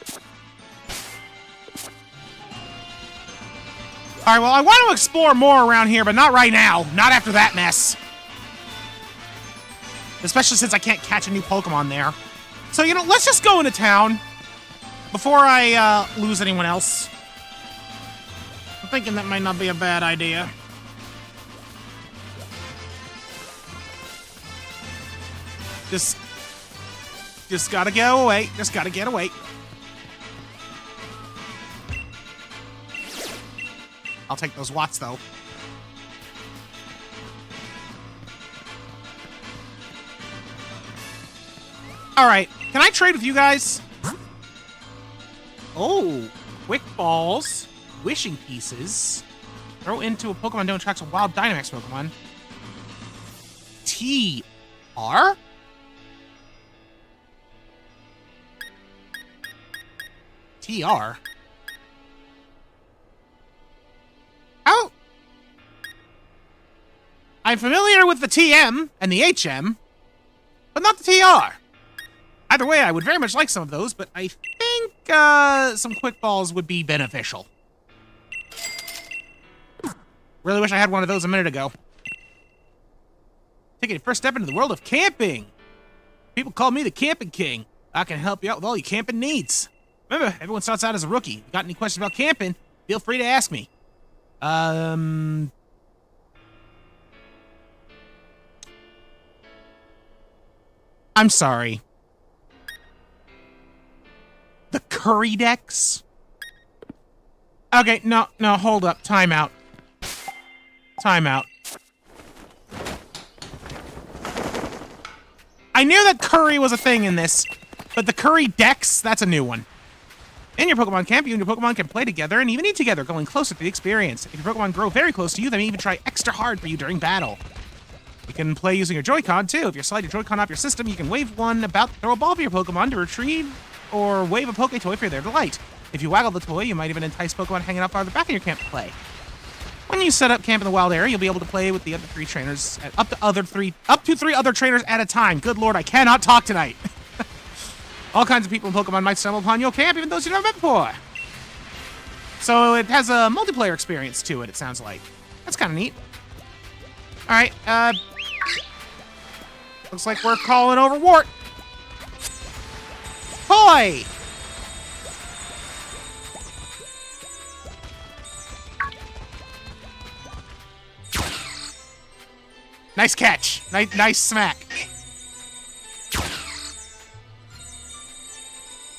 All right, well, I want to explore more around here, but not right now. Not after that mess. Especially since I can't catch a new Pokemon there. So, you know, let's just go into town before I lose anyone else. I'm thinking that might not be a bad idea. Just gotta go away. Just gotta get away. I'll take those watts, though. Alright, can I trade with you guys? Oh, quick balls, wishing pieces. Throw into a Pokemon don't attract a wild Dynamax Pokemon. TR? TR? Oh! I'm familiar with the TM and the HM, but not the TR. Either way, I would very much like some of those, but I think some quick balls would be beneficial. Really wish I had one of those a minute ago. Taking your first step into the world of camping. People call me the Camping King. I can help you out with all your camping needs. Remember, everyone starts out as a rookie. If you got any questions about camping, feel free to ask me. I'm sorry. The Curry Dex? Okay, no, hold up. Time out. Time out. I knew that curry was a thing in this, but the Curry Dex, that's a new one. In your Pokemon camp, you and your Pokemon can play together and even eat together, going closer to the experience. If your Pokemon grow very close to you, they may even try extra hard for you during battle. You can play using your Joy-Con, too. If you slide your Joy-Con off your system, you can wave one about to throw a ball for your Pokemon to retrieve, or wave a Poke-Toy for their delight. If you waggle the toy, you might even entice Pokemon hanging out farther back in your camp to play. When you set up camp in the wild area, you'll be able to play with the other three trainers, up to three other trainers at a time. Good lord, I cannot talk tonight. All kinds of people in Pokemon might stumble upon your camp, even those you've never met before. So it has a multiplayer experience to it, it sounds like. That's kind of neat. Alright, looks like we're calling over Wart. Hoy! Nice catch. Nice smack.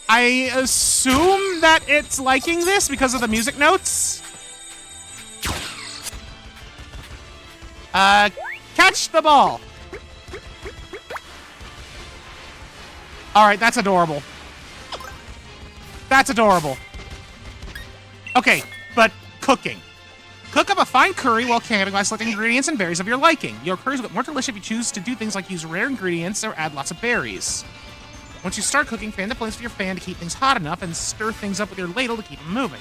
I assume that it's liking this because of the music notes. Catch the ball. Alright, that's adorable. That's adorable. Okay, but cooking. Cook up a fine curry while camping by selecting ingredients and berries of your liking. Your curries will get more delicious if you choose to do things like use rare ingredients or add lots of berries. Once you start cooking, fan the flames with your fan to keep things hot enough and stir things up with your ladle to keep them moving.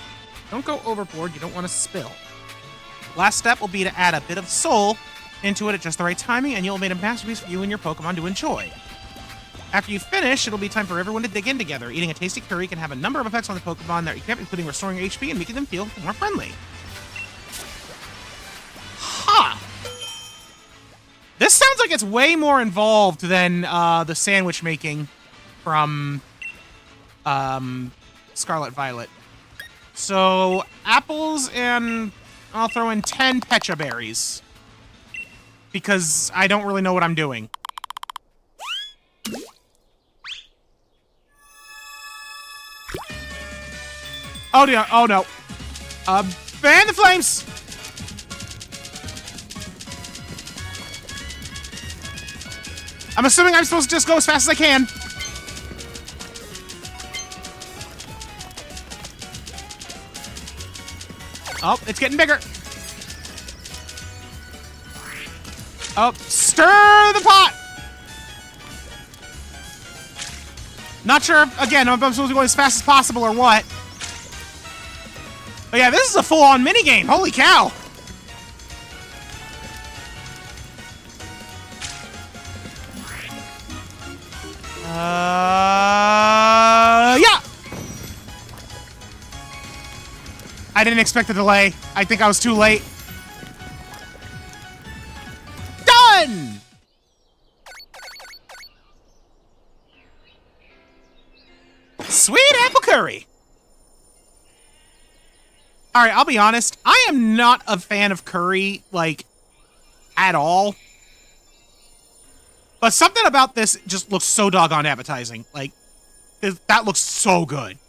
Don't go overboard, you don't want to spill. Last step will be to add a bit of soul into it at just the right timing, and you'll have made a masterpiece for you and your Pokemon to enjoy. After you finish, it'll be time for everyone to dig in together. Eating a tasty curry can have a number of effects on the Pokemon that you kept, including restoring HP and making them feel more friendly. Huh. This sounds like it's way more involved than the sandwich making from Scarlet Violet. So, apples and I'll throw in 10 Pecha berries. Because I don't really know what I'm doing. Oh dear, oh no. Fan the flames! I'm assuming I'm supposed to just go as fast as I can. Oh, it's getting bigger. Oh, stir the pot! Not sure, again, if I'm supposed to go as fast as possible or what. But yeah, this is a full-on minigame. Holy cow. Yeah! I didn't expect the delay. I think I was too late. Done! Sweet apple curry. All right, I'll be honest. I am not a fan of curry, like, at all. But something about this just looks so doggone appetizing. Like, that looks so good.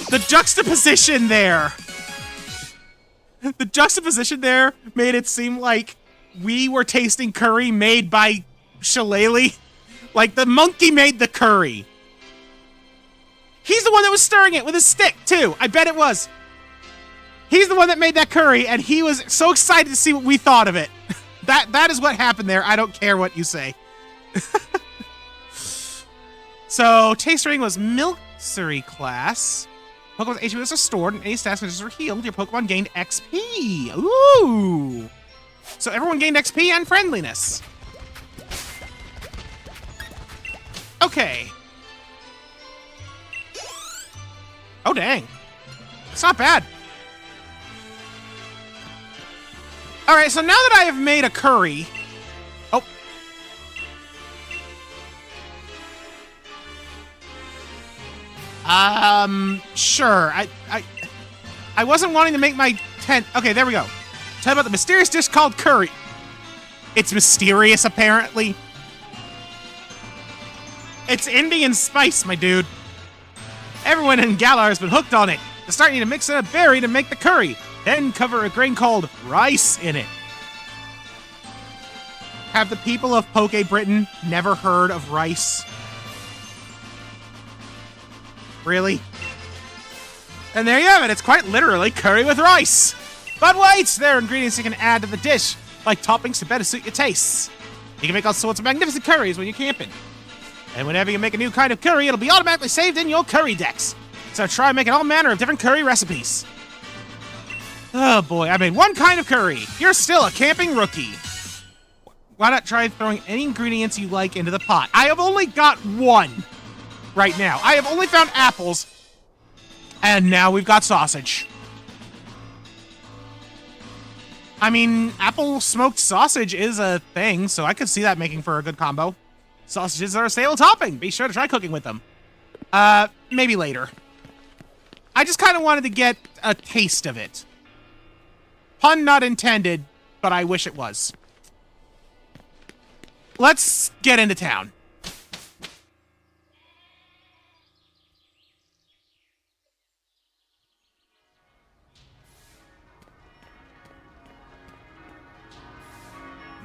The juxtaposition there. The juxtaposition there made it seem like we were tasting curry made by Shillelagh. Like, the monkey made the curry. He's the one that was stirring it with his stick, too. I bet it was. He's the one that made that curry, and he was so excited to see what we thought of it. That is what happened there. I don't care what you say. So, taste rating was Milcery class. Pokemon's HP was restored, and any stats conditions were healed. Your Pokemon gained XP. Ooh! So everyone gained XP and friendliness. Okay. Oh, dang. It's not bad. All right, so now that I have made a curry... Oh. Sure. I wasn't wanting to make my tent... Okay, there we go. Tell you about the mysterious dish called curry. It's mysterious, apparently. It's Indian spice, my dude. Everyone in Galar has been hooked on it. To start, you need to mix in a berry to make the curry. Then cover a grain called rice in it. Have the people of Poke Britain never heard of rice? Really? And there you have it. It's quite literally curry with rice. But wait, there are ingredients you can add to the dish, like toppings to better suit your tastes. You can make all sorts of magnificent curries when you're camping. And whenever you make a new kind of curry, it'll be automatically saved in your curry decks. So try making all manner of different curry recipes. Oh boy, I made one kind of curry. You're still a camping rookie. Why not try throwing any ingredients you like into the pot? I have only got one right now. I have only found apples, and now we've got sausage. I mean, apple smoked sausage is a thing, so I could see that making for a good combo. Sausages are a stable topping. Be sure to try cooking with them. Maybe later. I just kind of wanted to get a taste of it. Pun not intended, but I wish it was. Let's get into town.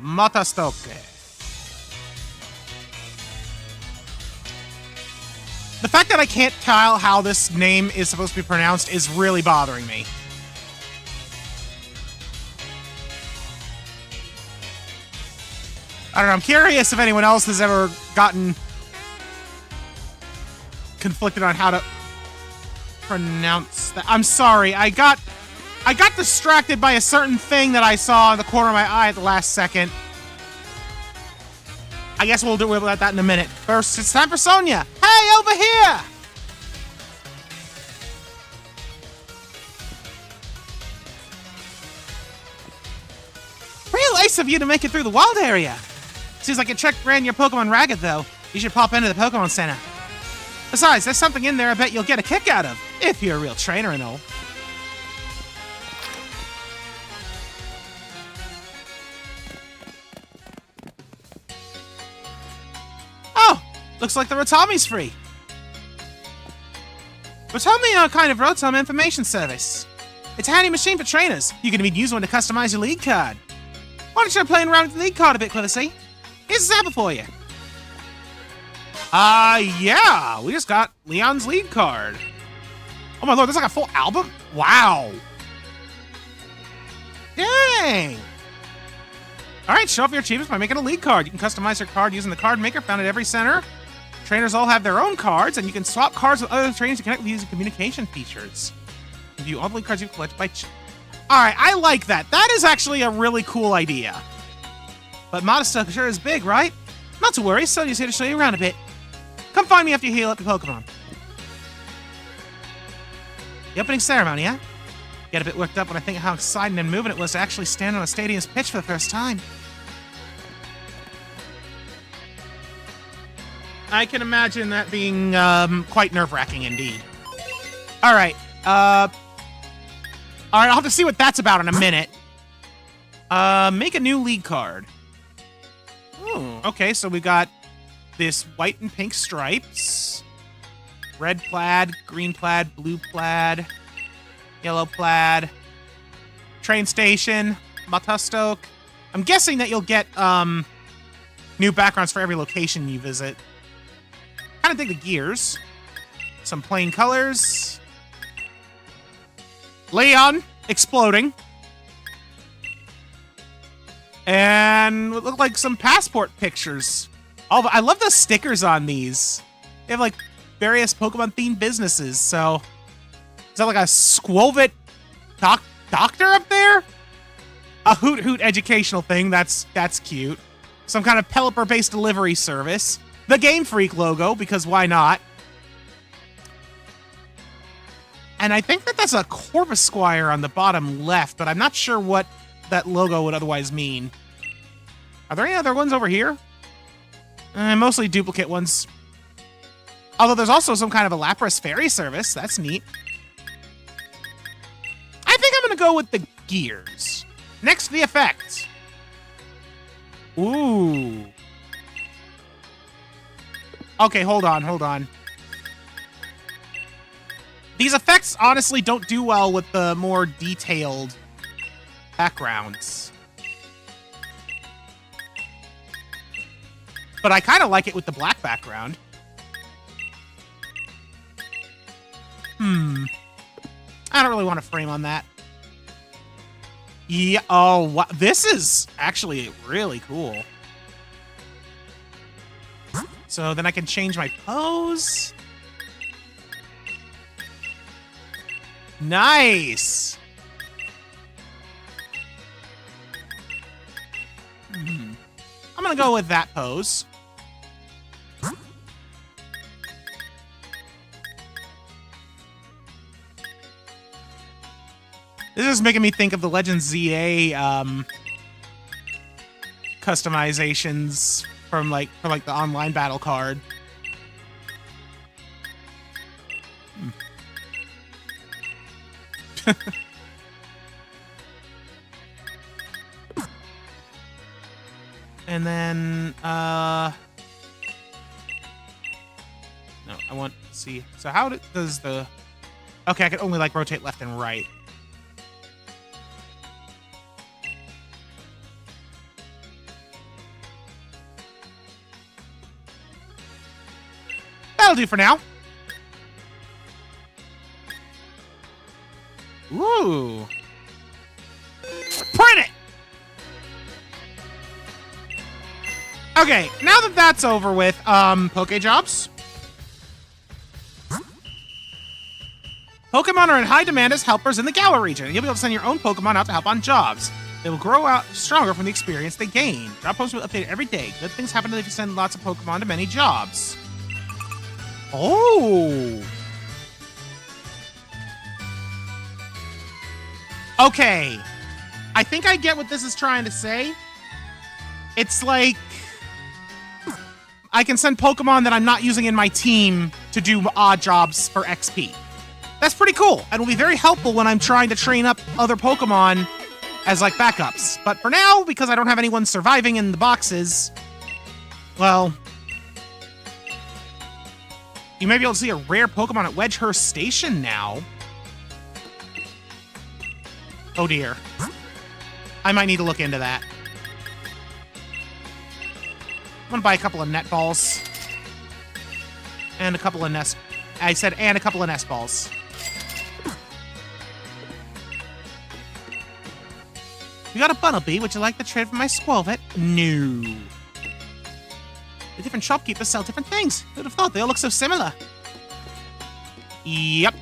Matastoke. The fact that I can't tell how this name is supposed to be pronounced is really bothering me. I don't know, I'm curious if anyone else has ever gotten conflicted on how to pronounce that. I'm sorry, I got distracted by a certain thing that I saw in the corner of my eye at the last second. I guess we'll deal with that in a minute. First, it's time for Sonia. Hey, over here! Real ace of you to make it through the wild area. Seems like your ran your Pokemon ragged, though. You should pop into the Pokemon Center. Besides, there's something in there I bet you'll get a kick out of, if you're a real trainer and all. Oh, looks like the Rotami's free. Rotami are a kind of Rotom information service. It's a handy machine for trainers. You can even use one to customize your league card. Why don't you try playing around with the league card a bit, Clivacy? Here's a sample for you. Yeah, we just got Leon's league card. Oh my lord, there's like a full album? Wow. Dang. Alright, show off your achievements by making a league card. You can customize your card using the card maker found at every center. Trainers all have their own cards, and you can swap cards with other trainers to connect with using communication features. View all the league cards you've collected by... Alright, I like that. That is actually a really cool idea. But Modesta sure is big, right? Not to worry, Sonia's here to show you around a bit. Come find me after you heal up your Pokemon. The opening ceremony, huh? Get a bit worked up when I think how exciting and moving it was to actually stand on a stadium's pitch for the first time. I can imagine that being quite nerve-wracking indeed. Alright, Alright, I'll have to see what that's about in a minute. Make a new league card. Ooh, okay, so we got this white and pink stripes. Red plaid, green plaid, blue plaid, yellow plaid. Train station, Matastoke. I'm guessing that you'll get new backgrounds for every location you visit. Kind of dig the gears. Some plain colors. Leon exploding. And it looked like some passport pictures. Oh, I love the stickers on these. They have like various Pokemon themed businesses. So is that like a Squovit doctor up there? A Hoot Hoot educational thing. That's cute. Some kind of Pelipper based delivery service. The Game Freak logo, because why not? And I think that that's a Corvisquire on the bottom left, but I'm not sure what that logo would otherwise mean. Are there any other ones over here? Mostly duplicate ones. Although there's also some kind of a Lapras ferry service. That's neat. I think I'm going to go with the gears. Next, the effects. Ooh. Okay, hold on. These effects honestly don't do well with the more detailed backgrounds. But I kind of like it with the black background. I don't really want to frame on that. Yeah, oh, wow. This is actually really cool. So then I can change my pose. Nice. I'm gonna go with that pose. This is making me think of the Legends ZA customizations from like the online battle card. And then no, I want to see. So how does the... Okay, I can only like rotate left and right. That'll do for now. Ooh. Print it! Okay, now that that's over with, Pokejobs. Pokemon are in high demand as helpers in the Galar region, and you'll be able to send your own Pokemon out to help on jobs. They will grow out stronger from the experience they gain. Job posts will update every day. Good things happen if you send lots of Pokemon to many jobs. Oh! Okay. I think I get what this is trying to say. It's like... I can send Pokemon that I'm not using in my team to do odd jobs for XP. That's pretty cool, and will be very helpful when I'm trying to train up other Pokemon as, like, backups. But for now, because I don't have anyone surviving in the boxes, well... You may be able to see a rare Pokemon at Wedgehurst Station now. Oh dear. I might need to look into that. I'm gonna buy a couple of net balls. And a couple of nest... I said and a couple of nest balls. You got a Bunnelby. Would you like the trade for my Squovit? No. The different shopkeepers sell different things. Who'd have thought they all look so similar? Yep.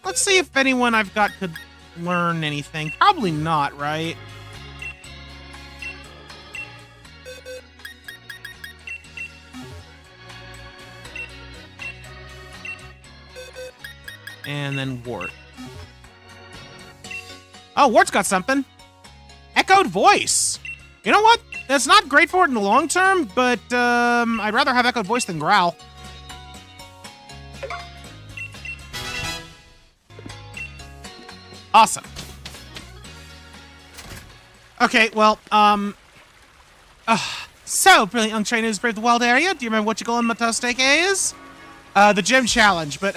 Let's see if anyone I've got could learn anything. Probably not, right? And then Wart. Oh, Wart's got something. Echoed voice. You know what? That's not great for it in the long term, but I'd rather have echoed voice than growl. Awesome. Okay, well, so, brilliant young trainer who's braved the wild area. Do you remember what your goal in Motostake is? The gym challenge, but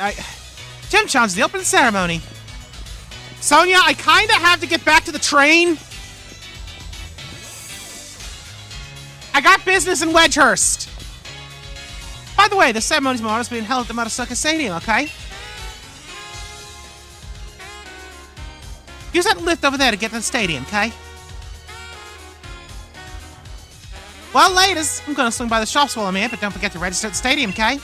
Gym challenge is the open ceremony. Sonia, I kinda have to get back to the train. I got business in Wedgehurst. By the way, the ceremony's tomorrow is being held at the Motostake Stadium, okay? Use that lift over there to get to the stadium, okay? Well, laters, I'm gonna swing by the shops while I'm here, but don't forget to register at the stadium, okay?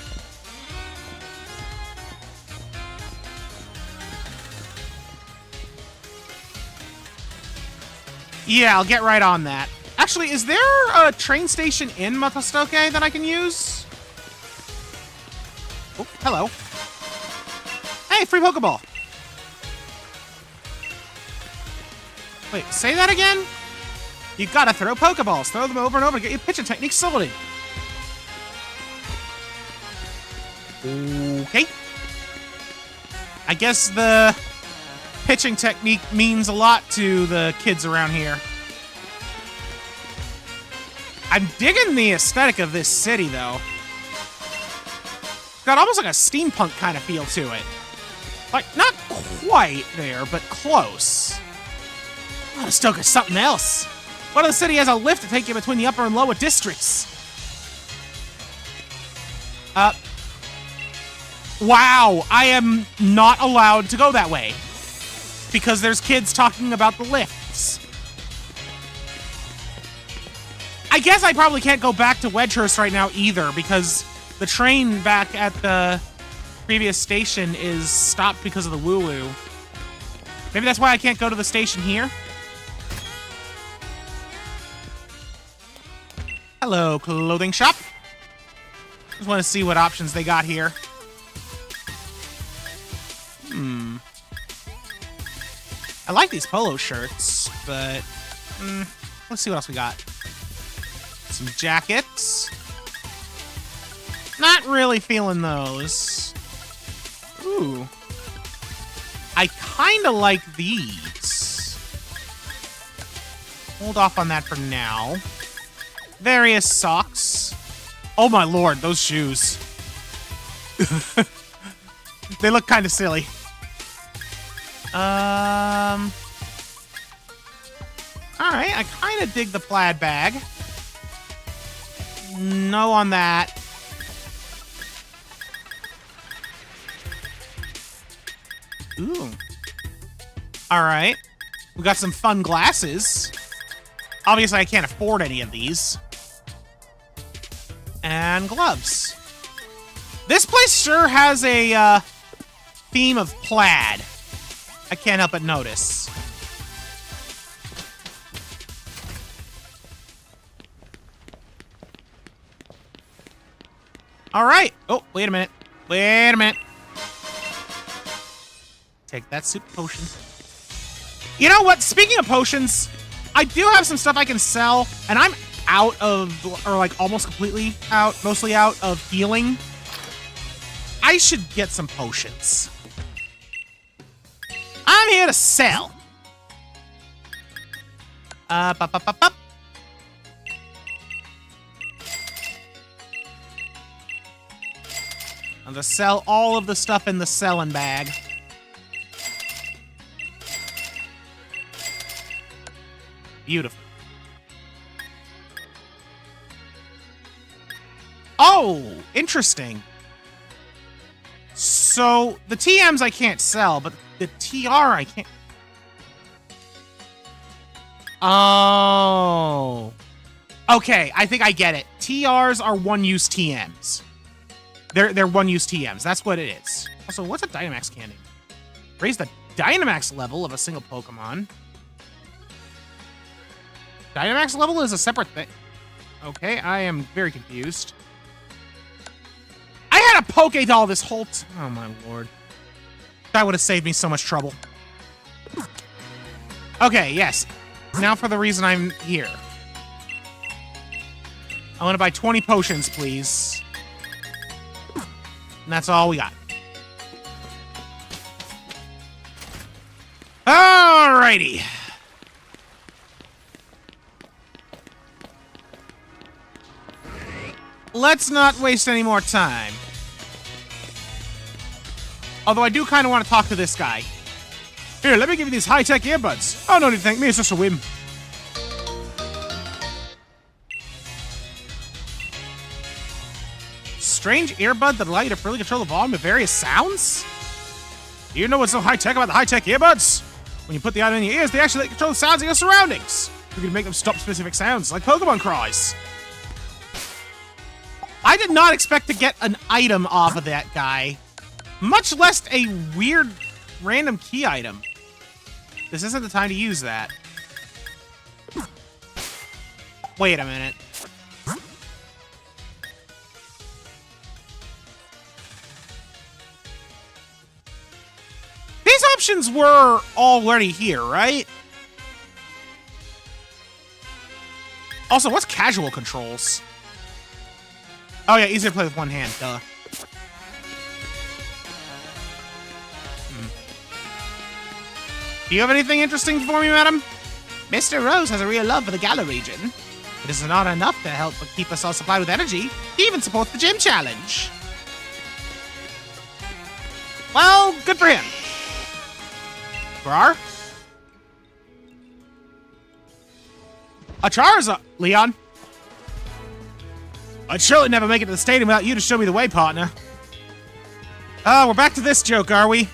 Yeah, I'll get right on that. Actually, is there a train station in Motostake that I can use? Oh, hello. Hey, free Pokeball. Wait, say that again? You gotta throw Pokeballs. Throw them over and over to get your pitching technique sorted. Okay. I guess the pitching technique means a lot to the kids around here. I'm digging the aesthetic of this city, though. It's got almost like a steampunk kind of feel to it. Like, not quite there, but close. Motostake is something else. What if the city has a lift to take you between the upper and lower districts? Wow, I am not allowed to go that way. Because there's kids talking about the lifts. I guess I probably can't go back to Wedgehurst right now either, because the train back at the previous station is stopped because of the woo-woo. Maybe that's why I can't go to the station here? Hello, clothing shop. Just want to see what options they got here. I like these polo shirts, but let's see what else we got. Some jackets. Not really feeling those. Ooh. I kind of like these. Hold off on that for now. Various socks. Oh my lord, those shoes. They look kind of silly. Alright, I kind of dig the plaid bag. No on that. Ooh. Alright. We got some fun glasses. Obviously, I can't afford any of these. And gloves. This place sure has a theme of plaid. I can't help but notice. All right. Oh, wait a minute. Wait a minute. Take that super potion. You know what? Speaking of potions, I do have some stuff I can sell, and I'm out of, or like almost completely out, mostly out of healing. I should get some potions. I'm here to sell. Up. I'm gonna sell all of the stuff in the selling bag. Beautiful. Oh, interesting. So, the TMs I can't sell, but the TR I can't... Oh. Okay, I think I get it. TRs are one-use TMs. They're one-use TMs. That's what it is. Also, what's a Dynamax candy? Raise the Dynamax level of a single Pokemon. Dynamax level is a separate thing. Okay, I am very confused. I had a Pokédoll this whole oh my lord. That would have saved me so much trouble. Okay, yes. Now for the reason I'm here. I want to buy 20 potions, please. And that's all we got. Alrighty. Let's not waste any more time. Although I do kind of want to talk to this guy. Here, let me give you these high-tech earbuds. Oh, no need to thank me, it's just a whim. Strange earbud that allow you to freely control the volume of various sounds? Do you know what's so high-tech about the high-tech earbuds? When you put the item in your ears, they actually let you control the sounds of your surroundings. You can make them stop specific sounds, like Pokemon cries. I did not expect to get an item off of that guy, much less a weird random key item. This isn't the time to use that. Wait a minute. These options were already here, right? Also, what's casual controls? Oh yeah, easier to play with one hand, duh. Do you have anything interesting for me, madam? Mr. Rose has a real love for the Galar region. It is not enough to help but keep us all supplied with energy. He even supports the gym challenge. Well, good for him. Grar? A Charizard, Leon. I'd surely never make it to the stadium without you to show me the way, partner. We're back to this joke, are we?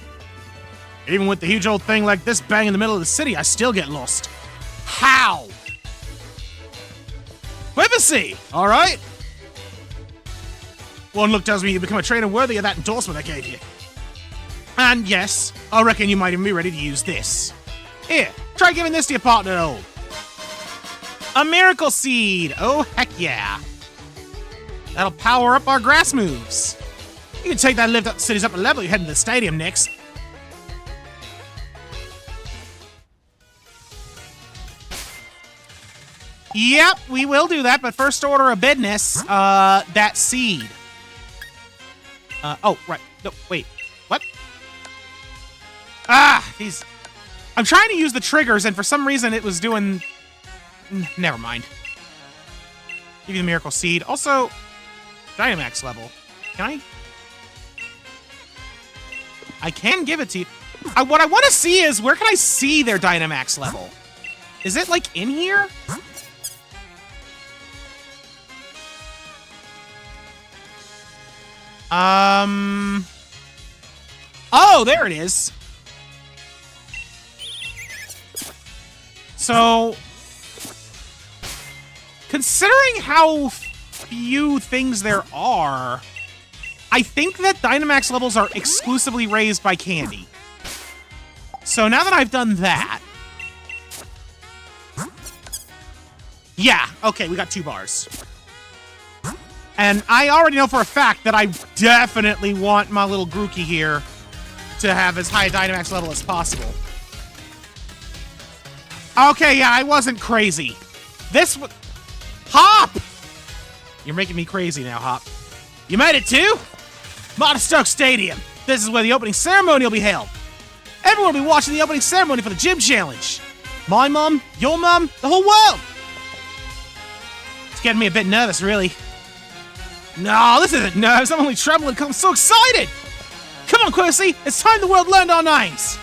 Even with the huge old thing like this bang in the middle of the city, I still get lost. How? Privacy, all right? One look tells me you become a trainer worthy of that endorsement I gave you. And yes, I reckon you might even be ready to use this. Here, try giving this to your partner at home. A Miracle Seed! Oh, heck yeah. That'll power up our grass moves. You can take that lift up the city's upper level, you're heading to the stadium next. Yep, we will do that, but first order of business, that seed. Oh, right. No, wait. What? These... I'm trying to use the triggers, and for some reason it was doing... Never mind. Give you the Miracle Seed. Also, Dynamax level. Can I? I can give it to you. What I want to see is, where can I see their Dynamax level? Is it, like, in here? Oh, there it is. So, considering how few things there are, I think that Dynamax levels are exclusively raised by candy. So now that I've done that... Yeah, okay, we got 2 bars. And I already know for a fact that I definitely want my little Grookey here to have as high a Dynamax level as possible. Okay, yeah, I wasn't crazy. This was... Hop! You're making me crazy now, Hop. You made it too? Monostoke Stadium. This is where the opening ceremony will be held. Everyone will be watching the opening ceremony for the gym challenge. My mom, your mom, the whole world. It's getting me a bit nervous, really. No, this isn't nerves. I'm only trembling because I'm so excited. Come on, Quircy. It's time the world learned our names.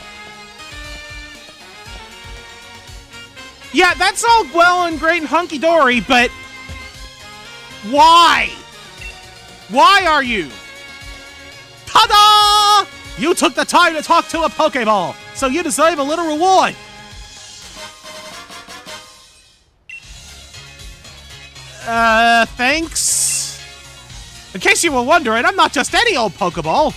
Yeah, that's all well and great and hunky-dory, but... Why? Why are you? Ta-da! You took the time to talk to a Pokeball, so you deserve a little reward. Thanks? In case you were wondering, I'm not just any old Pokeball.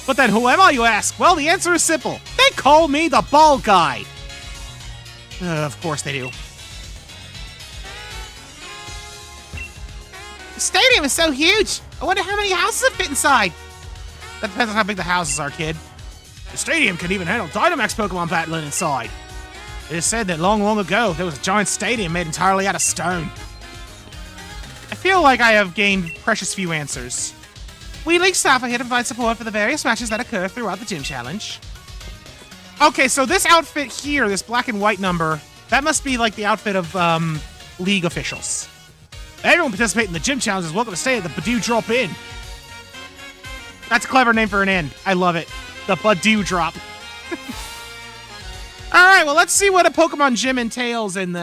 But then who am I, you ask? Well, the answer is simple. They call me the ball guy. Of course they do. The stadium is so huge. I wonder how many houses it fit inside. That depends on how big the houses are, kid. The stadium can even handle Dynamax Pokemon battling inside. It is said that long, long ago, there was a giant stadium made entirely out of stone. I feel like I have gained precious few answers. We League staff are here to provide support for the various matches that occur throughout the gym challenge. Okay, so this outfit here, this black and white number, that must be like the outfit of League officials. Everyone participating in the gym challenge is welcome to stay at the Badoo Drop Inn. That's a clever name for an inn. I love it. The Badoo Drop. Alright, well let's see what a Pokemon gym entails in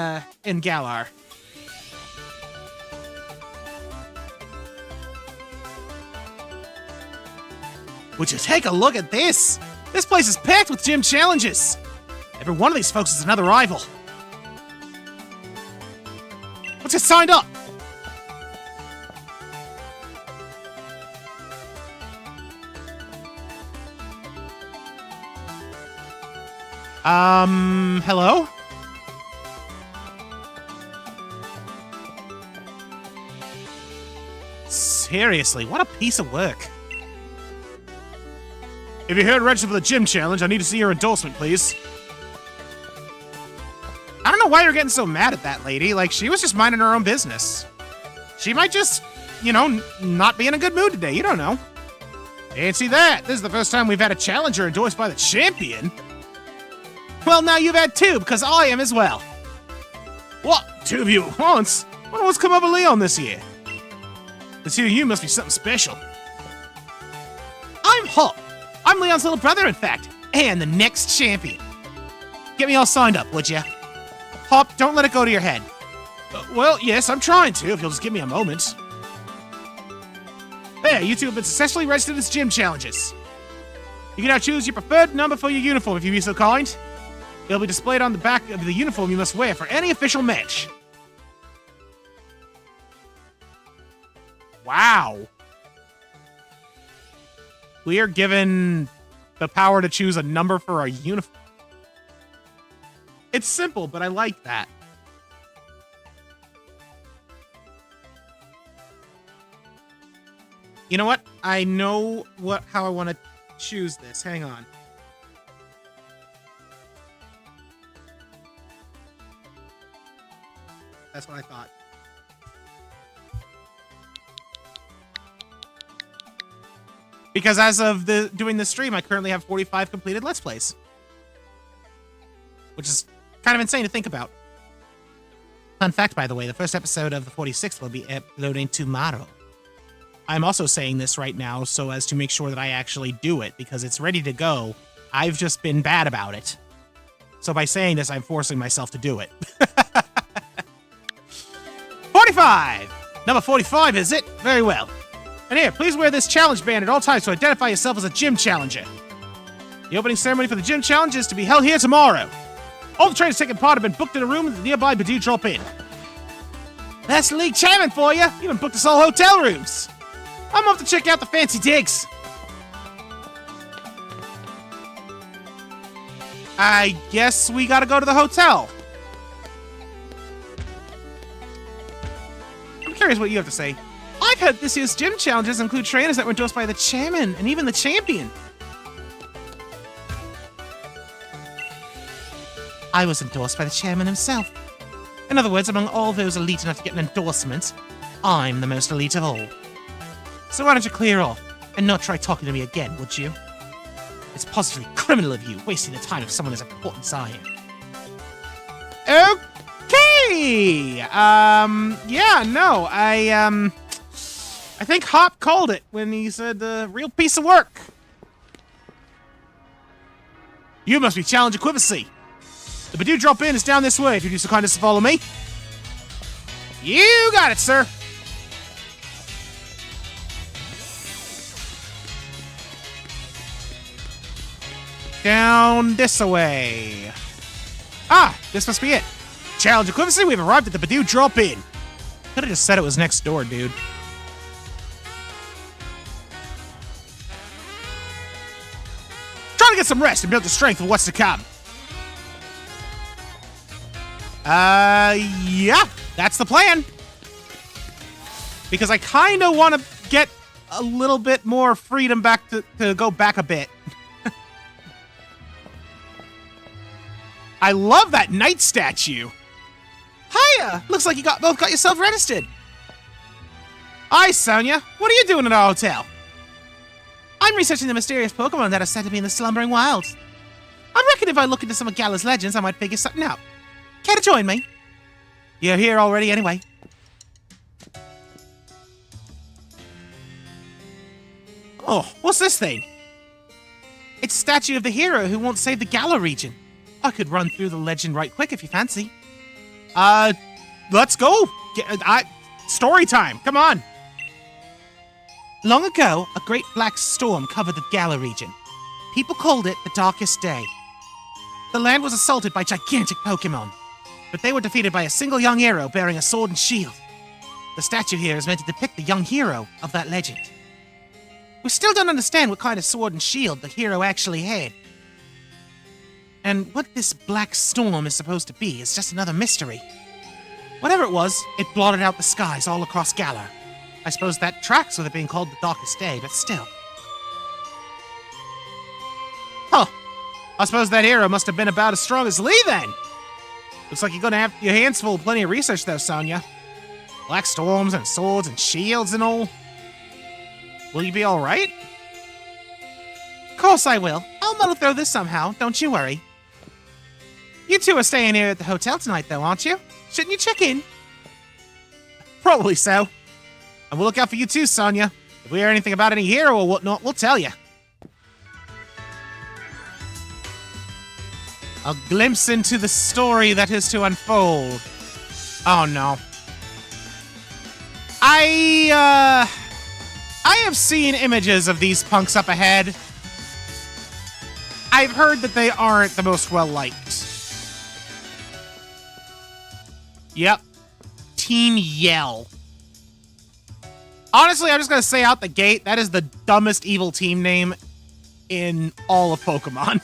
Galar. Would you take a look at this? This place is packed with gym challenges. Every one of these folks is another rival. Let's get signed up. Hello? Seriously, what a piece of work. If you're here to register for the gym challenge, I need to see your endorsement, please. I don't know why you're getting so mad at that lady. Like, she was just minding her own business. She might just, you know, not be in a good mood today. You don't know. Can't see that. This is the first time we've had a challenger endorsed by the champion. Well, now you've had two, because I am as well. What? Two of you at once? Wonder what's come over Leon this year. The two of you must be something special. I'm Hop. I'm Leon's little brother, in fact, and the next champion. Get me all signed up, would ya? Hop, don't let it go to your head. Well, yes, I'm trying to, if you'll just give me a moment. There, you two have been successfully registered as gym challenges. You can now choose your preferred number for your uniform, if you'd be so kind. It'll be displayed on the back of the uniform you must wear for any official match. Wow. We are given the power to choose a number for our uniform. It's simple, but I like that. You know what? I know how I want to choose this. Hang on. That's what I thought. Because as of doing the stream, I currently have 45 completed Let's Plays. Which is kind of insane to think about. Fun fact, by the way, the first episode of the 46th will be uploading tomorrow. I'm also saying this right now so as to make sure that I actually do it, because it's ready to go. I've just been bad about it. So by saying this, I'm forcing myself to do it. 45! Number 45, is it? Very well. And here, please wear this challenge band at all times to identify yourself as a gym challenger. The opening ceremony for the gym challenge is to be held here tomorrow. All the trainers taking part have been booked in a room at the nearby Badoo Drop Inn. That's the league chairman for you. You even booked us all hotel rooms. I'm off to check out the fancy digs. I guess we gotta go to the hotel. I'm curious what you have to say. I've heard this year's gym challenges include trainers that were endorsed by the chairman and even the champion. I was endorsed by the chairman himself. In other words, among all those elite enough to get an endorsement, I'm the most elite of all. So why don't you clear off and not try talking to me again, would you? It's positively criminal of you, wasting the time of someone as important as I am. Okay! Yeah, no, I think Hop called it when he said real piece of work. You must be Challenge Equivacy. The Badoo Drop Inn is down this way, if you'd be so kind as to follow me. You got it, sir. Down this way. Ah, this must be it. Challenge Equivacy, we've arrived at the Badoo Drop Inn. Could have just said it was next door, dude. Trying to get some rest and build the strength for what's to come. Yeah, that's the plan. Because I kind of want to get a little bit more freedom back to go back a bit. I love that knight statue. Hiya! Looks like you both got yourself registered. Hi, Sonia. What are you doing at our hotel? I'm researching the mysterious Pokemon that are said to be in the slumbering wilds. I reckon if I look into some of Galar's legends, I might figure something out. Care to join me? You're here already anyway. Oh, what's this thing? It's a statue of the hero who won't save the Galar region. I could run through the legend right quick if you fancy. Let's go. Story time. Come on. Long ago, a great black storm covered the Galar region. People called it the Darkest Day. The land was assaulted by gigantic Pokemon, but they were defeated by a single young hero bearing a sword and shield. The statue here is meant to depict the young hero of that legend. We still don't understand what kind of sword and shield the hero actually had. And what this black storm is supposed to be is just another mystery. Whatever it was, it blotted out the skies all across Galar. I suppose that tracks with it being called the Darkest Day, but still. Huh. I suppose that hero must have been about as strong as Lee then. Looks like you're gonna have your hands full of plenty of research though, Sonia. Black storms and swords and shields and all. Will you be alright? Of course I will. I'll muddle through this somehow, don't you worry. You two are staying here at the hotel tonight though, aren't you? Shouldn't you check in? Probably so. And we'll look out for you too, Sonia. If we hear anything about any hero or whatnot, we'll tell you. A glimpse into the story that is to unfold. Oh no. I have seen images of these punks up ahead. I've heard that they aren't the most well-liked. Yep. Team Yell. Honestly, I'm just gonna say out the gate, that is the dumbest evil team name in all of Pokemon.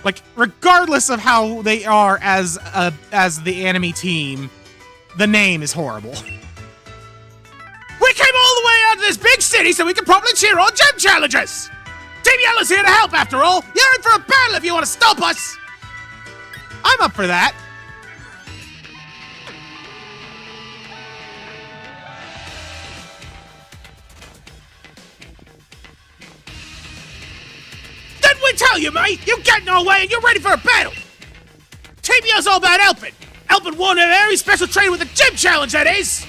Like, regardless of how they are as the enemy team, the name is horrible. We came all the way out of this big city so we can properly cheer on gym challengers! Team Yell is here to help, after all! You're in for a battle if you want to stop us! I'm up for that. Didn't we tell you, mate? You get in our way and you're ready for a battle! Team Yell's all about helping! Helping one very special trainer with a gym challenge, that is!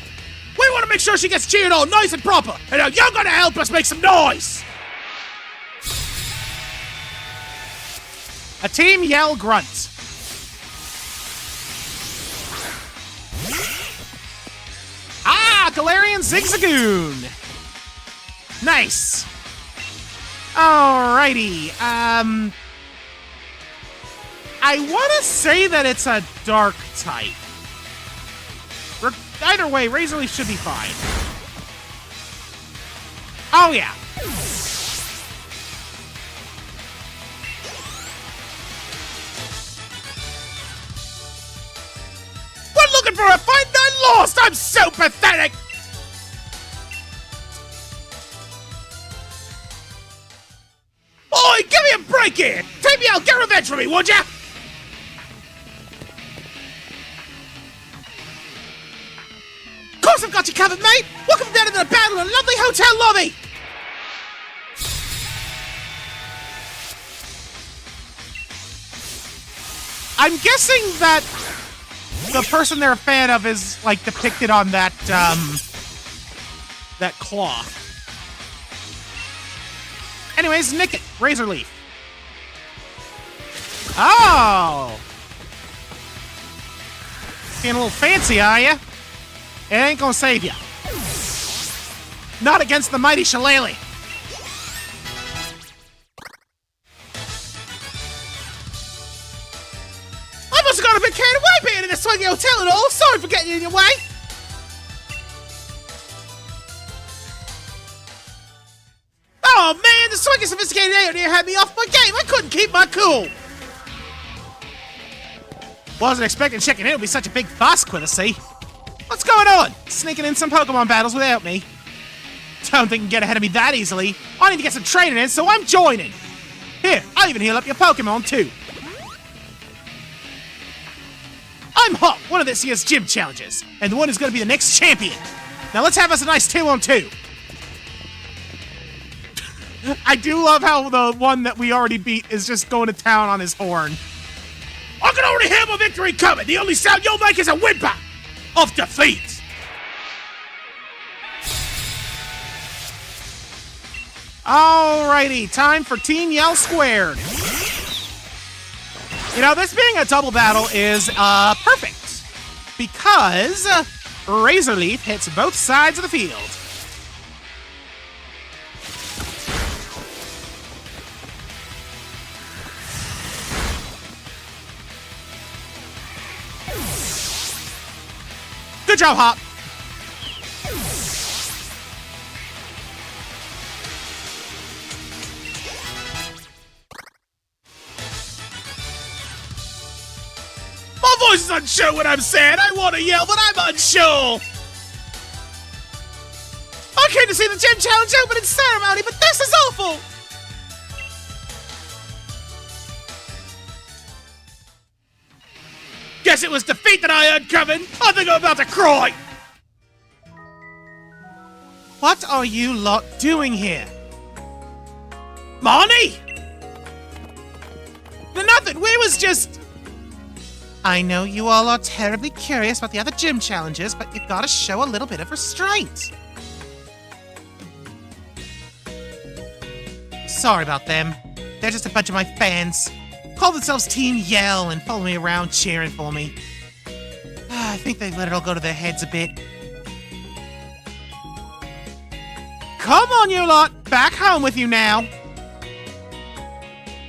We want to make sure she gets cheered on nice and proper, and now you're gonna help us make some noise! A Team Yell grunt. Ah, Galarian Zigzagoon! Nice! Alrighty, I want to say that it's a dark type. Either way, Razor Leaf should be fine. Oh, yeah. We're looking for a fight that lost! I'm so pathetic! Oi, give me a break here! Team Yell, get revenge for me, would ya? Of course I've got you covered, mate! Welcome down to the battle in a lovely hotel lobby! I'm guessing that the person they're a fan of is, like, depicted on that, that cloth. Anyways, nick it. Razor Leaf. Oh! Being a little fancy, are ya? It ain't gonna save ya. Not against the mighty Shillelagh. I must have got a bit carried away being in this swaggy hotel and all. Sorry for getting in your way. Oh, Oh man, the swinging sophisticated alien had me off my game. I couldn't keep my cool. Wasn't expecting checking in would be such a big fuss, Quillacy. What's going on? Sneaking in some Pokemon battles without me. Don't think you can get ahead of me that easily. I need to get some training in, so I'm joining. Here, I'll even heal up your Pokemon too. I'm Hop, one of this year's gym challenges, and the one who's going to be the next champion. Now let's have us a nice 2-on-2. I do love how the one that we already beat is just going to town on his horn. I can already hear my victory coming. The only sound you'll make is a whimper of defeat. Alrighty, time for Team Yell Squared. You know, this being a double battle is perfect because Razor Leaf hits both sides of the field. Good job, Hop. My voice is unsure when I'm sad. I want to yell, but I'm unsure. I came to see the gym challenge opening ceremony, but this is awful. Guess it was defeat that I uncovered. I think I'm about to cry. What are you lot doing here? Marnie? Nothing. We was just... I know you all are terribly curious about the other gym challenges, but you've got to show a little bit of restraint. Sorry about them. They're just a bunch of my fans. Call themselves Team Yell and follow me around cheering for me. I think they've let it all go to their heads a bit. Come on, you lot! Back home with you now!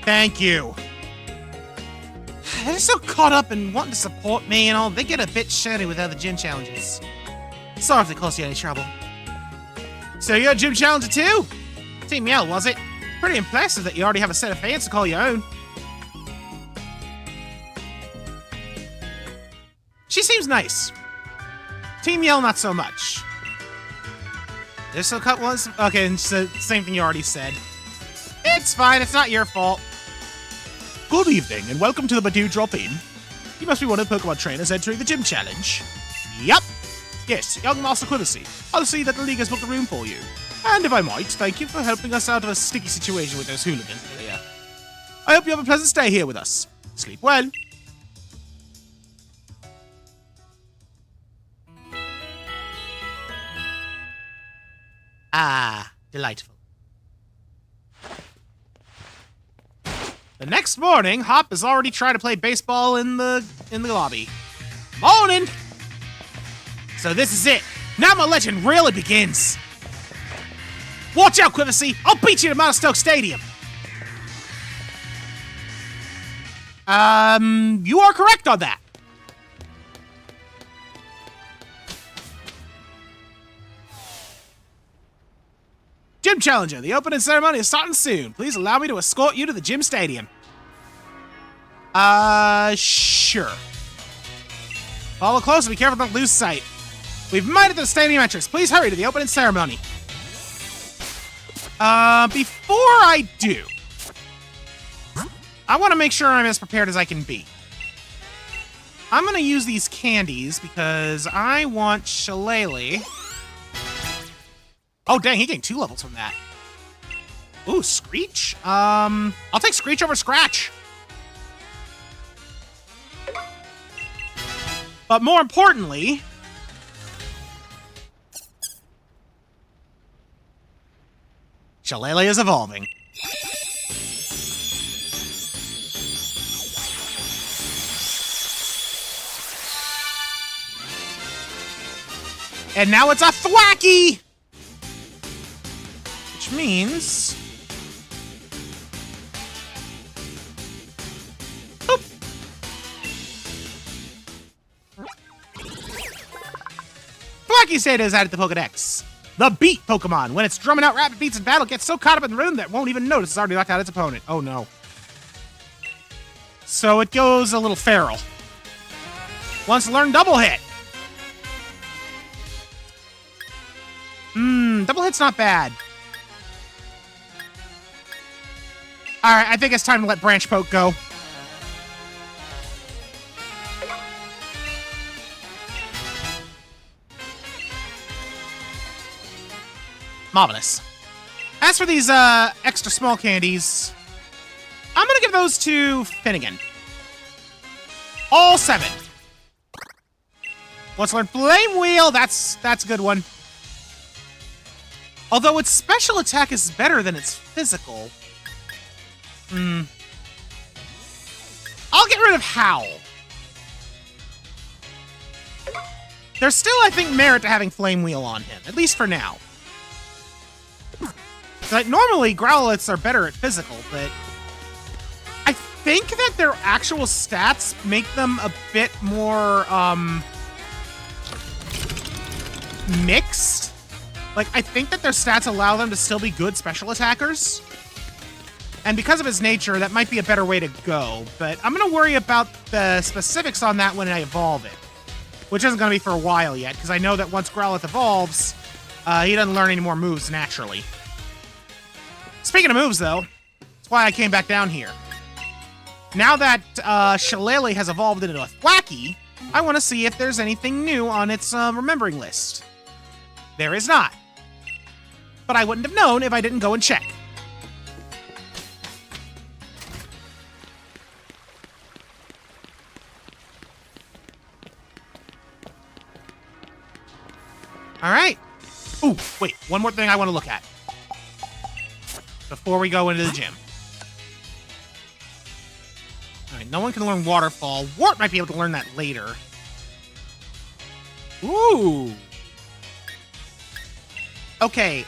Thank you. They're so caught up in wanting to support me and all, they get a bit shirty with other gym challenges. Sorry if they caused you any trouble. So you're a gym challenger too? Team Yell, was it? Pretty impressive that you already have a set of fans to call your own. She seems nice. Team Yell, not so much. There's a cut was okay. So same thing you already said. It's fine. It's not your fault. Good evening, and welcome to the Badoo Drop-In. You must be one of the Pokemon trainers entering the gym challenge. Yup. Yes, young Master Quillacy. I'll see that the league has booked a room for you. And if I might, thank you for helping us out of a sticky situation with those hooligans earlier. I hope you have a pleasant stay here with us. Sleep well. Ah, delightful. The next morning, Hop is already trying to play baseball in the lobby. Morning! So this is it. Now my legend really begins. Watch out, Quillacy! I'll beat you at Mountain Stadium! You are correct on that. Gym Challenger, the opening ceremony is starting soon. Please allow me to escort you to the gym stadium. Sure. Follow close and be careful not to lose sight. We've made it to the stadium entrance. Please hurry to the opening ceremony. Before I do, I want to make sure I'm as prepared as I can be. I'm going to use these candies because I want Shillelagh. Oh, dang, he gained 2 levels from that. Ooh, Screech? I'll take Screech over Scratch. But more importantly... Shillelagh is evolving. And now it's a Thwacky! Which means... Boop. Thwacky's data is added to Pokedex. The beat Pokemon. When it's drumming out rapid beats in battle, gets so caught up in the rhythm that it won't even notice it's already knocked out its opponent. Oh no. So it goes a little feral. Wants to learn Double Hit. Double Hit's not bad. Alright, I think it's time to let Branch Poke go. Marvelous. As for these extra small candies, I'm gonna give those to Finnegan. All 7. Let's learn Flame Wheel. That's a good one. Although its special attack is better than its physical. I'll get rid of Howl. There's still, I think, merit to having Flame Wheel on him, at least for now. Like, normally, Growlithes are better at physical, but I think that their actual stats make them a bit more, mixed. Like, I think that their stats allow them to still be good special attackers. And because of his nature, that might be a better way to go. But I'm going to worry about the specifics on that when I evolve it. Which isn't going to be for a while yet, because I know that once Growlithe evolves, he doesn't learn any more moves naturally. Speaking of moves, though, that's why I came back down here. Now that Shillelagh has evolved into a Thwackey, I want to see if there's anything new on its remembering list. There is not. But I wouldn't have known if I didn't go and check. All right. Ooh, wait, one more thing I want to look at before we go into the gym. All right, no one can learn Waterfall. Wart might be able to learn that later. Ooh. Okay.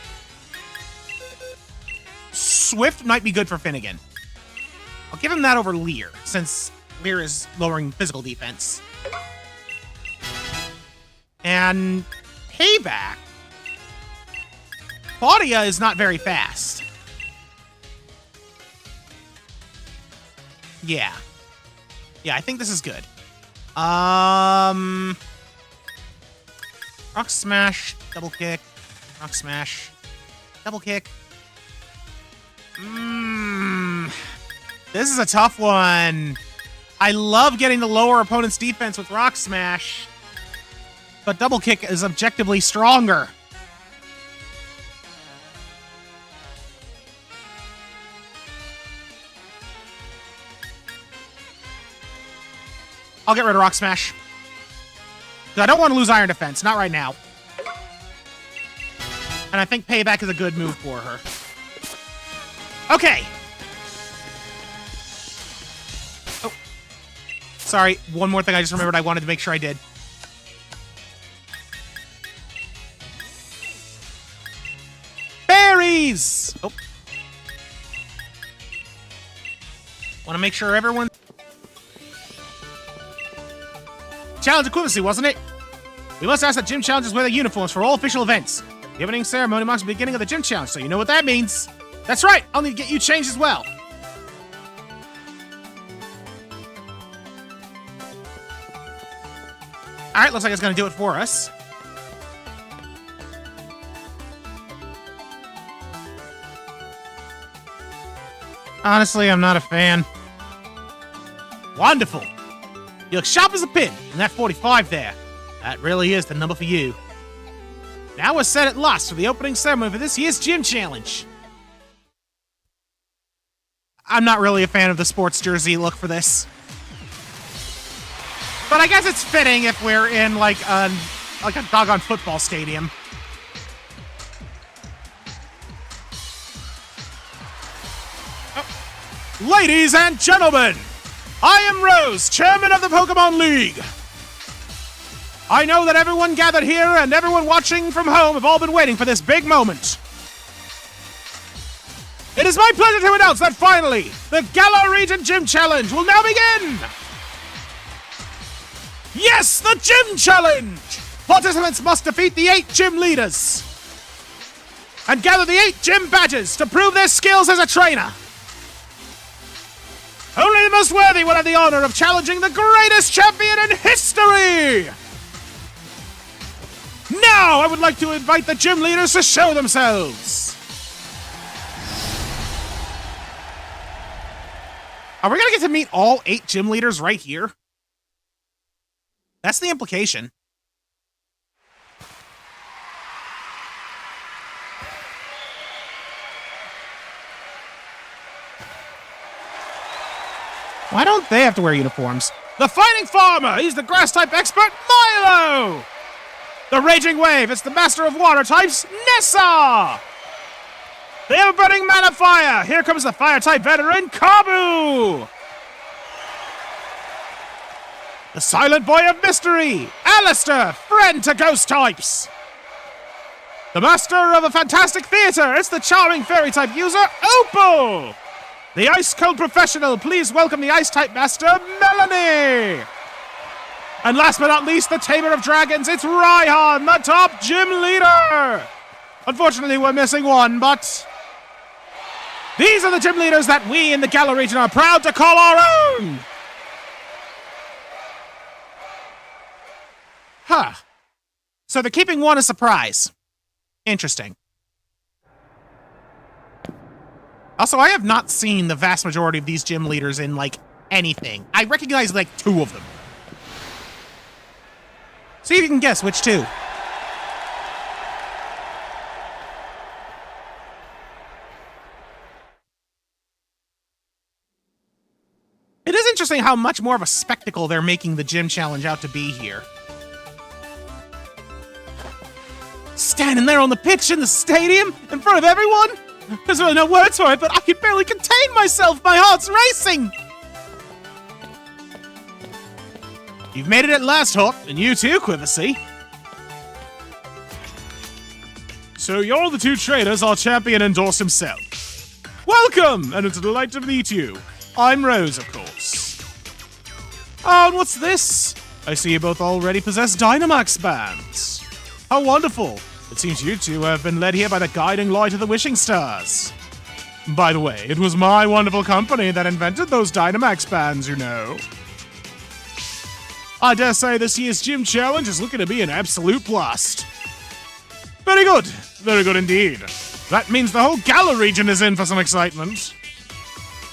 Swift might be good for Finnegan. I'll give him that over Leer, since Leer is lowering physical defense. And Payback. Claudia is not very fast. Yeah. Yeah, I think this is good. Rock Smash, Double Kick, Rock Smash, Double Kick. This is a tough one. I love getting the lower opponent's defense with Rock Smash, but Double Kick is objectively stronger. I'll get rid of Rock Smash. I don't want to lose Iron Defense. Not right now. And I think Payback is a good move for her. Okay. Oh. Sorry. One more thing I just remembered I wanted to make sure I did. Berries! Oh. Want to make sure everyone... Challenge equivalency, wasn't it? We must ask that gym challenges wear their uniforms for all official events. The opening ceremony marks the beginning of the gym challenge, so you know what that means. That's right, I'll need to get you changed as well. Alright, looks like it's gonna do it for us. Honestly, I'm not a fan. Wonderful. You look sharp as a pin, and that 45 there. That really is the number for you. Now we're set at last for the opening ceremony for this year's gym challenge. I'm not really a fan of the sports jersey look for this. But I guess it's fitting if we're in like a doggone football stadium. Oh. Ladies and gentlemen, I am Rose, chairman of the Pokemon League. I know that everyone gathered here and everyone watching from home have all been waiting for this big moment. It is my pleasure to announce that finally, the Galar Region Gym Challenge will now begin! Yes, the Gym Challenge! Participants must defeat the 8 gym leaders. and gather the 8 gym badges to prove their skills as a trainer. Only the most worthy will have the honor of challenging the greatest champion in history! Now, I would like to invite the gym leaders to show themselves! Are we gonna get to meet all 8 gym leaders right here? That's the implication. Why don't they have to wear uniforms? The Fighting Farmer! He's the grass-type expert, Milo! The Raging Wave! It's the Master of Water types, Nessa! The Ever-Burning Man of Fire! Here comes the Fire-type veteran, Kabu! The Silent Boy of Mystery, Alistair, friend to Ghost types! The Master of a Fantastic Theater! It's the charming Fairy-type user, Opal! The Ice Cold Professional, please welcome the Ice-type Master, Melanie! And last but not least, the Tamer of Dragons, it's Raihan, the top gym leader! Unfortunately, we're missing one, but these are the gym leaders that we in the Galar region are proud to call our own! Huh. So they're keeping one a surprise. Interesting. Also, I have not seen the vast majority of these gym leaders in, like, anything. I recognize, like, 2 of them. See if you can guess which 2. It is interesting how much more of a spectacle they're making the gym challenge out to be here. Standing there on the pitch in the stadium, in front of everyone? There's really no words for it, but I can barely contain myself! My heart's racing! You've made it at last, Hawk, and you too, Quiversy. So you're the 2 trainers our champion endorsed himself. Welcome, and it's a delight to meet you. I'm Rose, of course. Oh, and what's this? I see you both already possess Dynamax bands. How wonderful. It seems you 2 have been led here by the guiding light of the wishing stars. By the way, it was my wonderful company that invented those Dynamax bands, you know. I dare say this year's gym challenge is looking to be an absolute blast. Very good indeed. That means the whole Galar region is in for some excitement.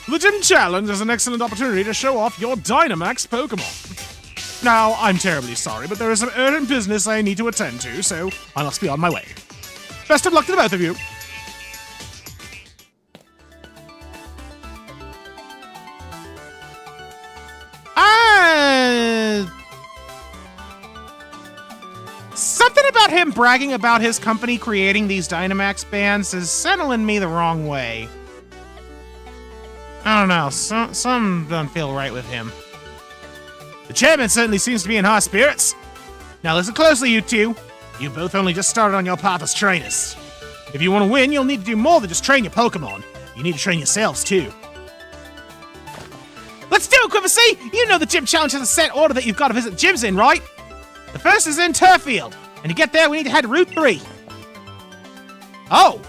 The gym challenge is an excellent opportunity to show off your Dynamax Pokemon. Now, I'm terribly sorry, but there is some urgent business I need to attend to, so I must be on my way. Best of luck to the both of you. Something about him bragging about his company creating these Dynamax bands is settling me the wrong way. I don't know, some doesn't feel right with him. The chairman certainly seems to be in high spirits. Now listen closely, you 2. You both only just started on your path as trainers. If you want to win, you'll need to do more than just train your Pokemon. You need to train yourselves, too. Let's do it, Quiversy! You know the gym challenge has a set order that you've got to visit gyms in, right? The first is in Turffield, and to get there, we need to head to Route 3. Oh!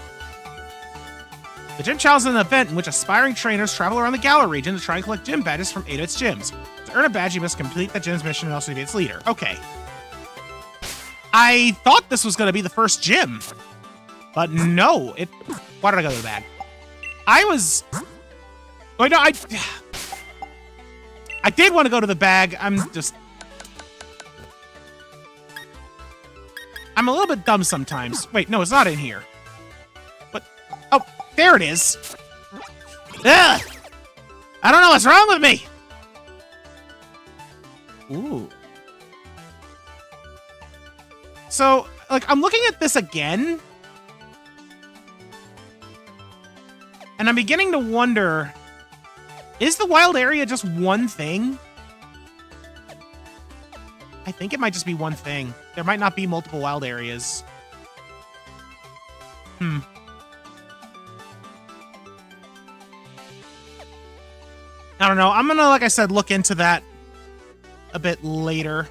The gym challenge is an event in which aspiring trainers travel around the Galar region to try and collect gym badges from 8 of its gyms. To earn a badge, you must complete the gym's mission and also be its leader. Okay. I thought this was going to be the first gym. But no, why did I go to the bag? Wait, no, I did want to go to the bag. I'm a little bit dumb sometimes. Wait, no, it's not in here. What? Oh, there it is. Ugh! I don't know what's wrong with me. Ooh. So, like, I'm looking at this again. And I'm beginning to wonder, is the wild area just one thing? I think it might just be one thing. There might not be multiple wild areas. I don't know. I'm gonna, like I said, look into that a bit later.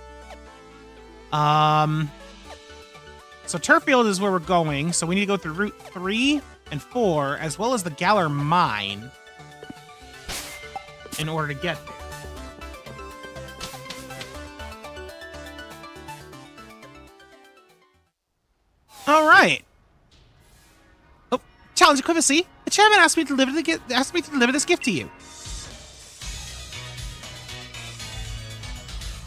So So Turffield is where we're going, so we need to go through Route 3 and 4, as well as the Galar Mine, in order to get there. All right. Oh, challenge equivalency. The chairman asked me to deliver this gift to you.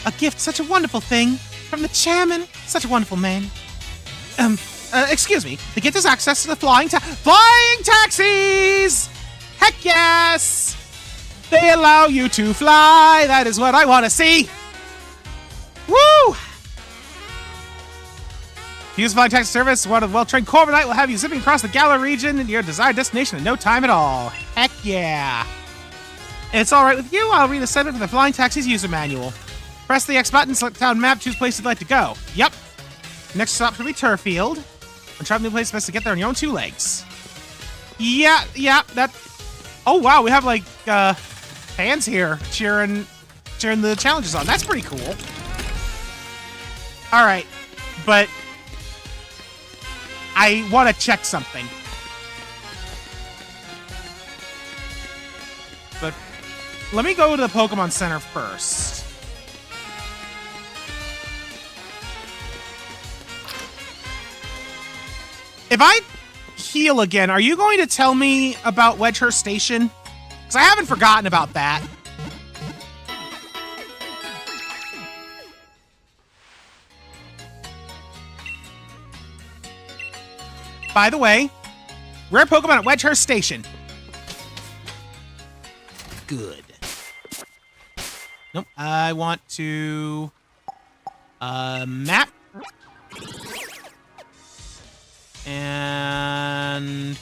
A gift, such a wonderful thing. From the chairman, such a wonderful man. Excuse me. The gift is access to the flying taxis! Heck yes! They allow you to fly. That is what I want to see. Woo! Use flying taxi service. One of well-trained Corviknight will have you zipping across the Galar region and your desired destination in no time at all. Heck yeah! If it's all right with you, I'll read a segment from the Flying Taxis user manual. Press the X button, select town map, choose place you'd like to go. Yep. Next stop should be Turffield. When traveling to a place, best to get there on your own two legs. Yeah, that... Oh, wow, we have, like, fans here cheering the challenges on. That's pretty cool. All right, but I want to check something. But let me go to the Pokemon Center first. If I heal again, are you going to tell me about Wedgehurst Station? Because I haven't forgotten about that. By the way, rare Pokemon at Wedgehurst Station. Good. Nope. I want to... map. And...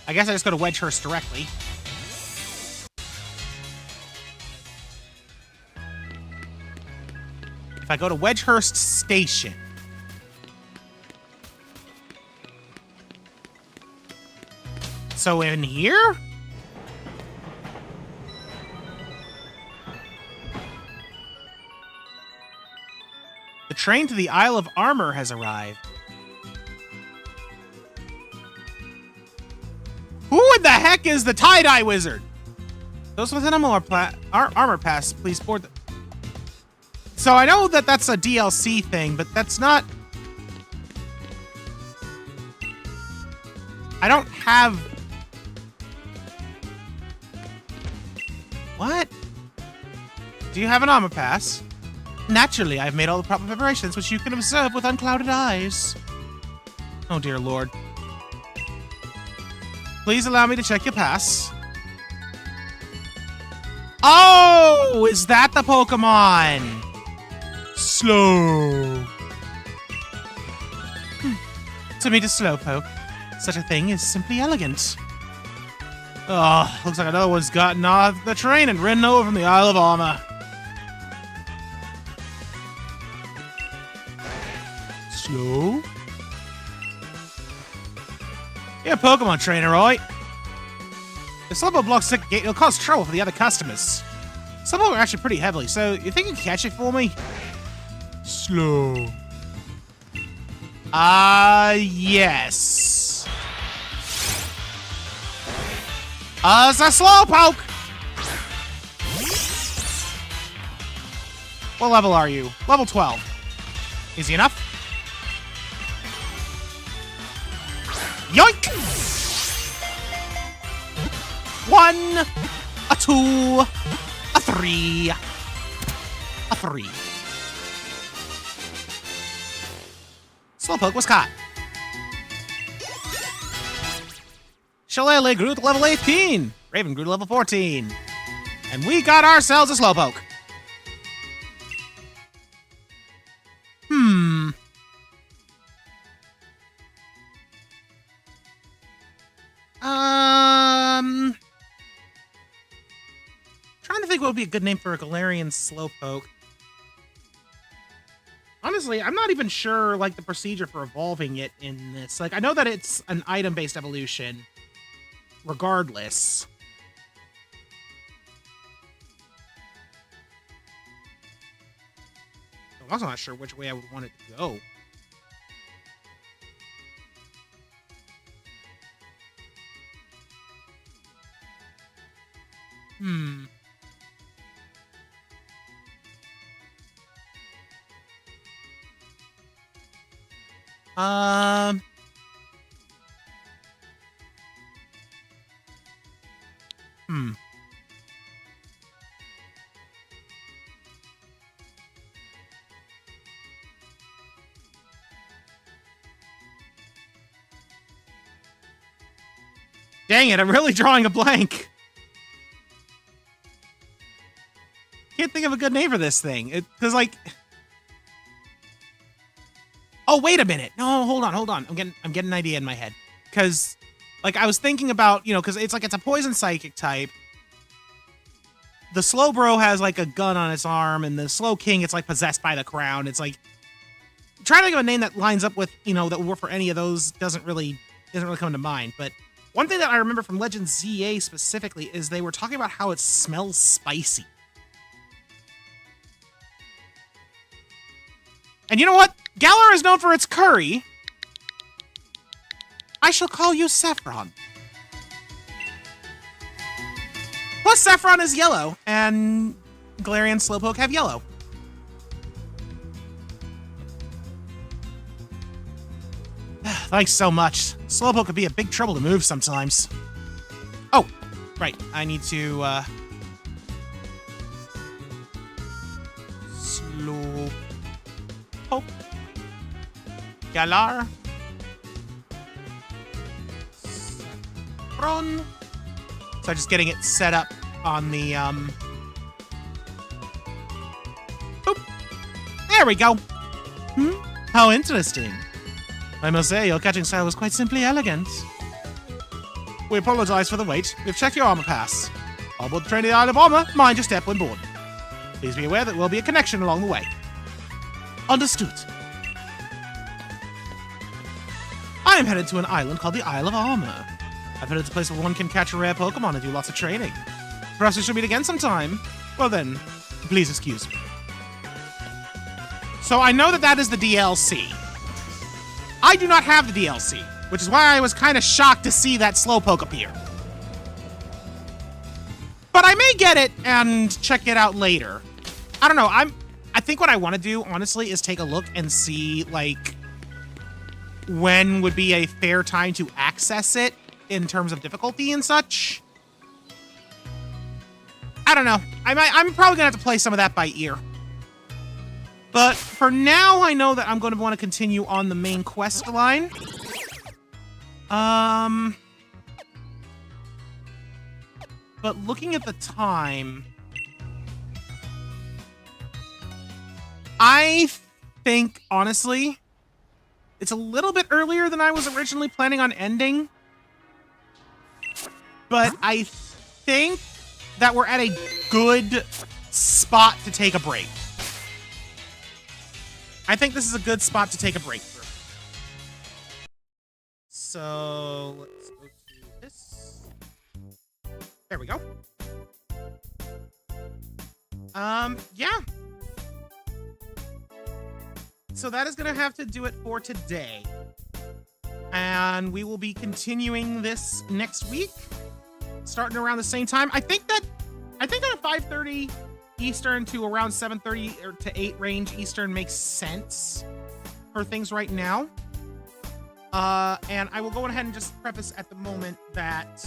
I guess I just go to Wedgehurst directly. If I go to Wedgehurst Station... So in here? The train to the Isle of Armor has arrived. Who in the heck is the tie-dye wizard? Those with an armor pass, please board the... So I know that that's a DLC thing, but that's not... I don't have... What? Do you have an armor pass? Naturally, I've made all the proper preparations, which you can observe with unclouded eyes. Oh, dear Lord. Please allow me to check your pass. Oh, is that the Pokemon? Slow. To meet a Slowpoke, such a thing is simply elegant. Oh, looks like another one's gotten off the train and ridden over from the Isle of Armor. Slow? You're a Pokemon trainer, right? If Slowpoke blocks the gate, it'll cause trouble for the other customers. Slowpoke are actually pretty heavily, so you think you can catch it for me? Slow. Yes. It's a Slowpoke! What level are you? Level 12. Easy enough? Yoink! 1, a 2, a 3, a 3. Slowpoke was caught. Shillelagh grew to level 18. Raven grew to level 14. And we got ourselves a Slowpoke. Trying to think what would be a good name for a Galarian Slowpoke. Honestly, I'm not even sure, like, the procedure for evolving it in this. Like, I know that it's an item-based evolution, regardless. I'm also not sure which way I would want it to go. Dang it, I'm really drawing a blank. Can't think of a good name for this thing. Because, like... Oh, wait a minute. No, hold on. I'm getting an idea in my head. Because, like, I was thinking about, because it's a poison psychic type. The Slow Bro has, like, a gun on its arm, and the Slow King, it's, like, possessed by the crown. It's, like... Trying to think of a name that lines up with, that would work for any of those doesn't really come to mind, but... One thing that I remember from Legend ZA specifically is they were talking about how it smells spicy. And you know what? Galar is known for its curry. I shall call you Saffron. Plus, Saffron is yellow, and Galarian and Slowpoke have yellow. Thanks so much. Slowpoke could be a big trouble to move sometimes. Oh, right. I need to, Slowpoke. Galar. Saffron. So just getting it set up on the, Boop. There we go. How interesting. I must say, your catching style was quite simply elegant. We apologize for the wait. We've checked your armor pass. All aboard the train to the Isle of Armor, mind your step when board. Please be aware that there will be a connection along the way. Understood. I am headed to an island called the Isle of Armor. I've heard it's a place where one can catch a rare Pokemon and do lots of training. Perhaps we should meet again sometime. Well then, please excuse me. So I know that is the DLC. I do not have the DLC, which is why I was kind of shocked to see that Slowpoke appear. But I may get it and check it out later. I don't know, I think what I want to do, honestly, is take a look and see, like, when would be a fair time to access it in terms of difficulty and such. I don't know. I'm probably going to have to play some of that by ear. But for now, I know that I'm going to want to continue on the main quest line. But looking at the time, I think, honestly, it's a little bit earlier than I was originally planning on ending. But I think that we're at a good spot to take a break. I think this is a good spot to take a break through. So let's go to this. There we go. Yeah. So that is going to have to do it for today. And we will be continuing this next week, starting around the same time. I think at 5:30 Eastern to around 7:30 or to 8 range Eastern makes sense for things right now. And I will go ahead and just preface at the moment that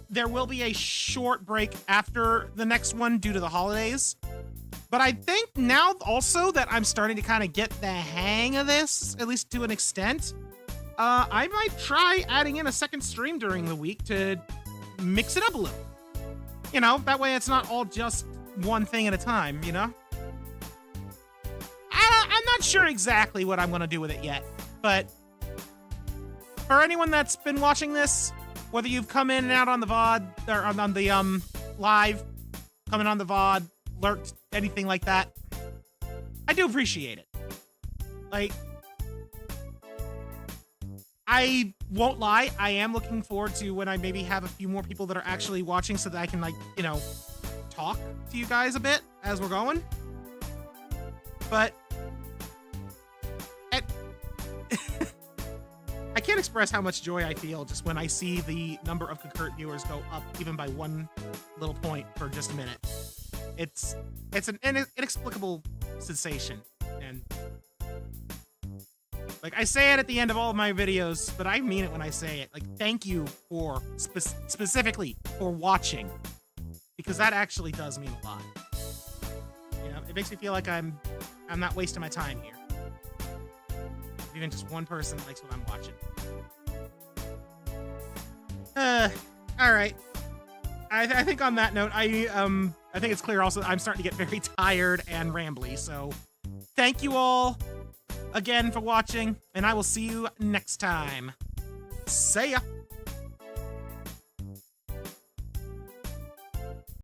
there will be a short break after the next one due to the holidays. But I think now also that I'm starting to kind of get the hang of this, at least to an extent, I might try adding in a second stream during the week to mix it up a little. You know, that way it's not all just one thing at a time, you know? I'm not sure exactly what I'm going to do with it yet, but for anyone that's been watching this, whether you've come in and out on the VOD, or on the live, coming on the VOD, lurked, anything like that, I do appreciate it. Like, I won't lie, I am looking forward to when I maybe have a few more people that are actually watching so that I can, like, you know, talk to you guys a bit as we're going. But I can't express how much joy I feel just when I see the number of concurrent viewers go up even by one little point for just a minute. It's an inexplicable sensation, and like I say it at the end of all of my videos, but I mean it when I say it. Like, thank you for specifically for watching, because that actually does mean a lot. You know, it makes me feel like I'm not wasting my time here. Even just one person likes what I'm watching. All right. I think on that note, I think it's clear also I'm starting to get very tired and rambly. So thank you all again for watching, and I will see you next time. See ya.